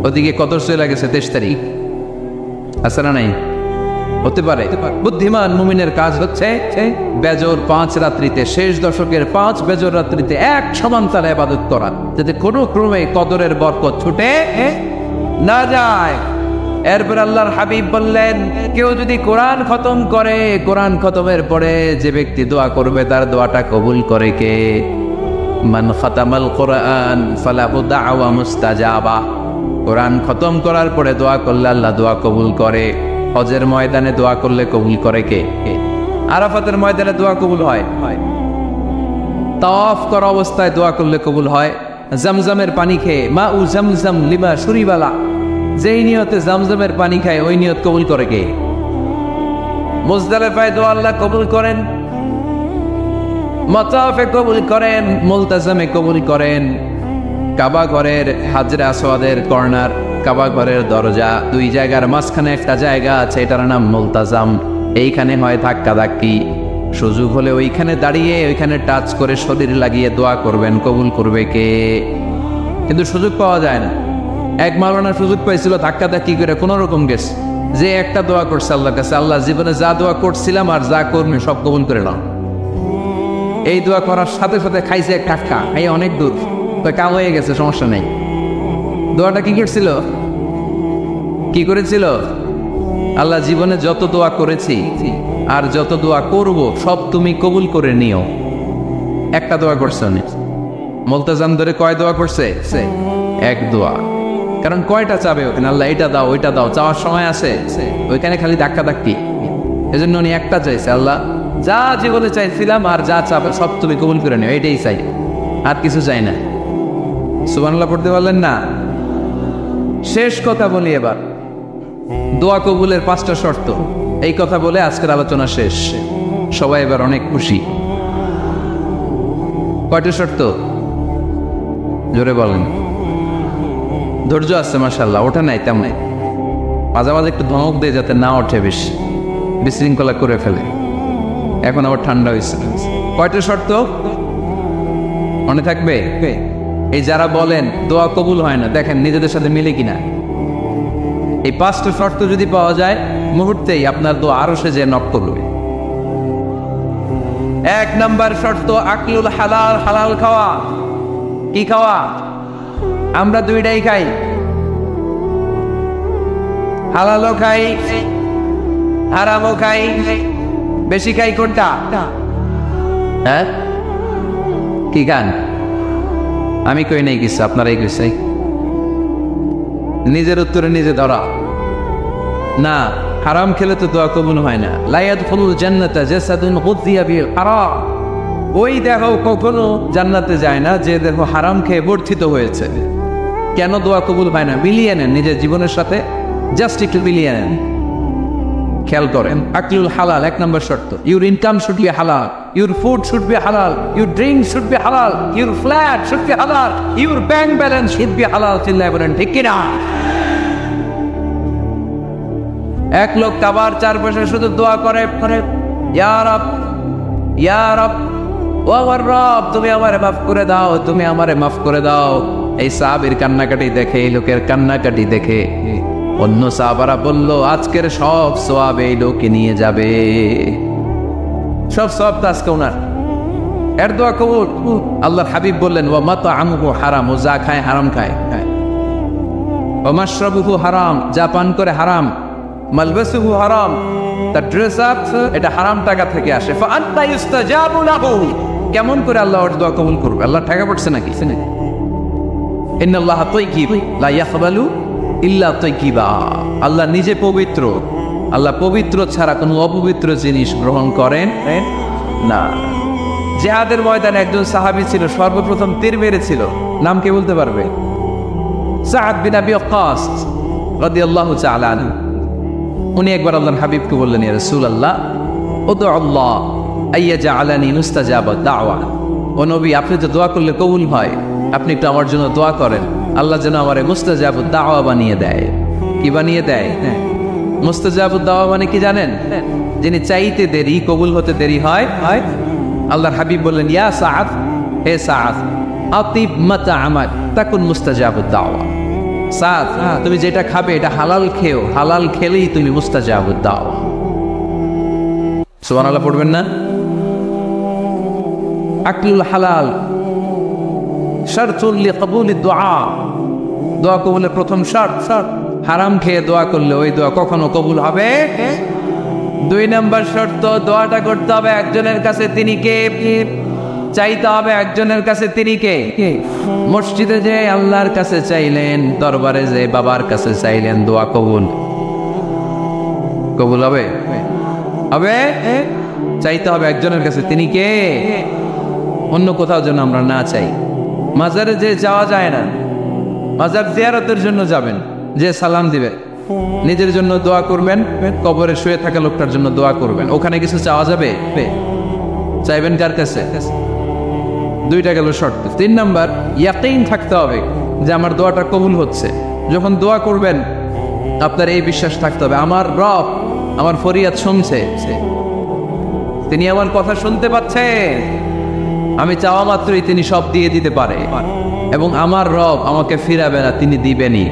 ওদিকে কদর চলে গেছে 23 তারিখ। আছে না নাই? হতে পারে। বুদ্ধিমান মুমিনের কাজ হচ্ছে বেজর 5 রাত্রিতে, শেষ দশকের 5 বেজর রাত্রিতে এক সমান তালে ইবাদত করা, যাতে কোনো ক্রমে কদরের বরকত ছুটে না যায়। এরপর আল্লাহর হাবিব বললেন কেউ যদি কোরআন খতম করে, কোরআন খতমের পরে যে ব্যক্তি দোয়া করবে তার দোয়াটা কবুল করে কে? মান খাতামাল কোরআন ফালাহু দাওয়া মুস্তাজাবা। কোরআন খতম করার পরে দোয়া করলে আল্লাহ দোয়া কবুল করে। হজের ময়দানে দোয়া করলে কবুল করে কে? আরাফাতের ময়দানে দোয়া কবুল হয়। তাওয়াফ করা অবস্থায় দোয়া করলে কবুল হয়। জামজামের পানি খেয়ে মা উ জামজাম লিমা শুরিবালা, যেই নিয়তে জামজামের পানি খায় ওই নিয়ত কবুল করে কে? মুজদালিফায় দোয়া আল্লাহ কবুল করেন, মাতাফে কবুল করেন, মুলতাজামে কবুল করেন। কাবা ঘরের হাজরে আসওয়াদের কর্নার, কাবা ঘরের দরজা, 2 জায়গার মাঝখানে একটা জায়গা আছে, এটার নাম মুলতাজাম। এইখানে হয় ধাক্কা ধাক্কি, সুযোগ হলে ওইখানে দাঁড়িয়ে ওইখানে টাচ করে শরীর লাগিয়ে দোয়া করবেন, কবুল করবে কে? কিন্তু সুযোগ পাওয়া যায় না। এক মাওলানা সুযোগ পাইছিল ধাক্কা ধাক্কি করে কোন রকম গেছে, যে একটা দোয়া করছে আল্লাহর কাছে, আল্লাহ জীবনে যা দোয়া করছিলাম আর যা করবে সব কবুল করে নাও। এই দোয়া করার সাথে সাথে খাইছে এক ধাক্কা, খাইয়ে অনেক দূর, তো কাম হয়ে গেছে, সমস্যা নেই। দোয়াটা কি করছিল? কি করেছিল? আল্লাহ জীবনে যত দোয়া করেছি আর যত দোয়া করব সব তুমি কবুল করে নিও। একটা দোয়া করছে উনি। মুলতাজাম ধরে কয় দোয়া করছে? এক দোয়া। কারণ কয়টা চাবে ওখানে? আল্লাহ এটা দাও ওইটা দাও, চাওয়ার সময় আছে? ওইখানে খালি ধাক্কা ধাক্কি। এজন্য উনি একটা চাইছে, আল্লাহ যা জীবনে চাইছিলাম আর যা চাবে সব তুমি কবুল করে নিও, এটাই চাই, আর কিছু চাই না। সুবহানাল্লাহ পড়তে পারলেন না? শেষ কথা বলি এবার, দোয়া কবুলের 5টা শর্ত। এই কথা বলে আজকের আলোচনা শেষ। সবাই এবার অনেক খুশি। কয়টা শর্ত? জোরে বলেন। ধৈর্য আছে মাশাআল্লাহ, ওঠে নাই তেমন, মাঝে মাঝে একটু ধমক দেয় যাতে না ওঠে, বেশি বিশৃঙ্খলা করে ফেলে। এখন আবার ঠান্ডা হয়েছে। কয়টা শর্ত মনে থাকবে? এই যারা বলেন দোয়া কবুল হয় না, দেখেন নিজেদের সাথে মিলে কিনা। এই 5টা শর্ত যদি পাওয়া যায়, মুহূর্তেই আপনার দোয়া আরশে যে নক করবে। 1 নাম্বার শর্ত আকলুল হালাল, হালাল খাওয়া। কি খাওয়া? আমরা দুইটাই খাই, হালালও খাই হারামও খাই। বেশি খাই কোনটা? হ্যাঁ কি গান? আমি কই নাই কিছু, আপনারাই কইছে। নিজের উত্তরে নিজে ধরা না। হারাম খেলে তো দোয়া কবুল হয় না। লা ইয়াদখুলুল জান্নাতা জাসাদুন গুযিয়া বিল হারাম। ওই দেখো কখনো জান্নাতে যায় না যে দেখো হারাম খেয়ে বর্ধিত হয়েছে। কেন দোয়া কবুল হয় না? মিলিয়ে নেন নিজের জীবনের সাথে, জাস্ট একটু মিলিয়ে নেন, খেয়াল করেন। আকলুল হালাল 1 নম্বর শর্ত। ইউর ইনকাম শুড বি হালাল, ইউর ফুড শুড বি হালাল, ইউর ড্রিঙ্ক শুড বি হালাল, ইউর ফ্ল্যাট শুড বি হালাল, your bank balance should be হালাল। চিল্লায় বলেন ঠিক কিনা? এক লোক কাবার চারপাশে শুধু দোয়া করে, ইয়া রব, ইয়া রব, ও আমার রব, তুমি আমারে মাফ করে দাও, তুমি আমারে মাফ করে দাও। এই সাহাবীর কান্নাকাটি দেখে, এই লোকের কান্নাকাটি দেখে অন্য সাহাবারা বলল, আজকের সব সওয়াব এই লোকে নিয়ে যাবে, সব সওয়াব তো আজকে ওনার। এর দোয়া কবুল। আল্লাহর হাবিব বললেন, ওয়া মাতআমুহু হারাম, ও যা খায় হারাম খায়। ওয়া মাশরাবুহু হারাম, যা পান করে হারাম। মালবাসুহু হারাম, তার ড্রেস আপ এটা হারাম টাকা থেকে আসে। ফাআন্তা ইউস্তাজাবু লাহু, কেমন করে আল্লাহ ওর দোয়া কবুল করবে? আল্লাহ টাকা পড়ছে নাকি? ইন্নাল্লাহা তাইয়্যিব লা ইয়াকবালু ইল্লা তাইয়্যিবা। আল্লাহ নিজে পবিত্র, আল্লাহ পবিত্র ছাড়া কোনো অপবিত্র জিনিস গ্রহণ করেন না। জিহাদের ময়দানে একজন সাহাবী ছিল, সর্বপ্রথম তীর মেরেছিল, নাম কে বলতে পারবে? সাআদ বিন আবি ওয়াক্কাস রাদিয়াল্লাহু তাআলা আনহু। উনি একবার আল্লাহর হাবিবকে বললেন, ইয়া রাসূলুল্লাহ, উদু আল্লাহ আইয়াজআলানি মুস্তাজাবা দাওয়া। ও নবী, আপনি তো দোয়া করলে কবুল হয়, আপনি একটু আমার জন্য দোয়া করেন, আল্লাহ যেন আমারে মুস্তাজাবু দাওয়া বানিয়ে দেয়। কি বানিয়ে দেয়? মুস্তাজাবু দাওয়া মানে কি জানেন? যিনি চাইতে দেরি, কবুল হতে দেরি হয়। আল্লাহর হাবিব বললেন, ইয়া সাআদ, হে সাআদ, আতিব মাতআমাক তাকুন মুস্তাজাবু দাওয়া। সাদ, তুমি যেটা খাবে এটা হালাল খেও, হালাল খেলেই তুমি মুস্তাজাবু দাওয়া। সুবহানাল্লাহ পড়বেন না? আকলুল হালাল শারতুল লিকবুলিদ দুআ, দোয়া কবুলের প্রথম শর্ত। হারাম খেয়ে দোয়া করলে ওই দোয়া কখনো কবুল হবে। 2 নম্বর শর্ত, দোয়াটা করতে হবে একজনের কাছে, তিনি কে? চাইতে হবে একজনের কাছে, তিনি কে? মসজিদে যে আল্লাহর কাছে চাইলেন, দরবারে যে বাবার কাছে চাইলেন, দোয়া কবুল কবুল হবে? হবে। চাইতে হবে একজনের কাছে, তিনি কে? অন্য কোথাও যেন আমরা না চাই। মাজারে যে যাওয়া যায় না, মাজার জিয়ারতের জন্য যাবেন, যে সালাম দিবে, নিজের জন্য দোয়া করবেন, কবরে শুয়ে থাকা লোকটার জন্য দোয়া করবেন। ওখানে কিছু চাওয়া যাবে? চাইবেন কার কাছে? 2টা গেল শর্ত। 3 নাম্বার, ইয়াকিন থাকতে হবে যে আমার দোয়াটা কবুল হচ্ছে। যখন দোয়া করবেন আপনার এই বিশ্বাস থাকতে হবে, আমার রব আমার ফরিয়াদ শুনছে, তিনি আমার কথা শুনতে পাচ্ছেন, আমি চাওয়া মাত্রই তিনি সব দিয়ে দিতে পারে, এবং আমার রব আমাকে ফিরাবে না, তিনি দিবেনই।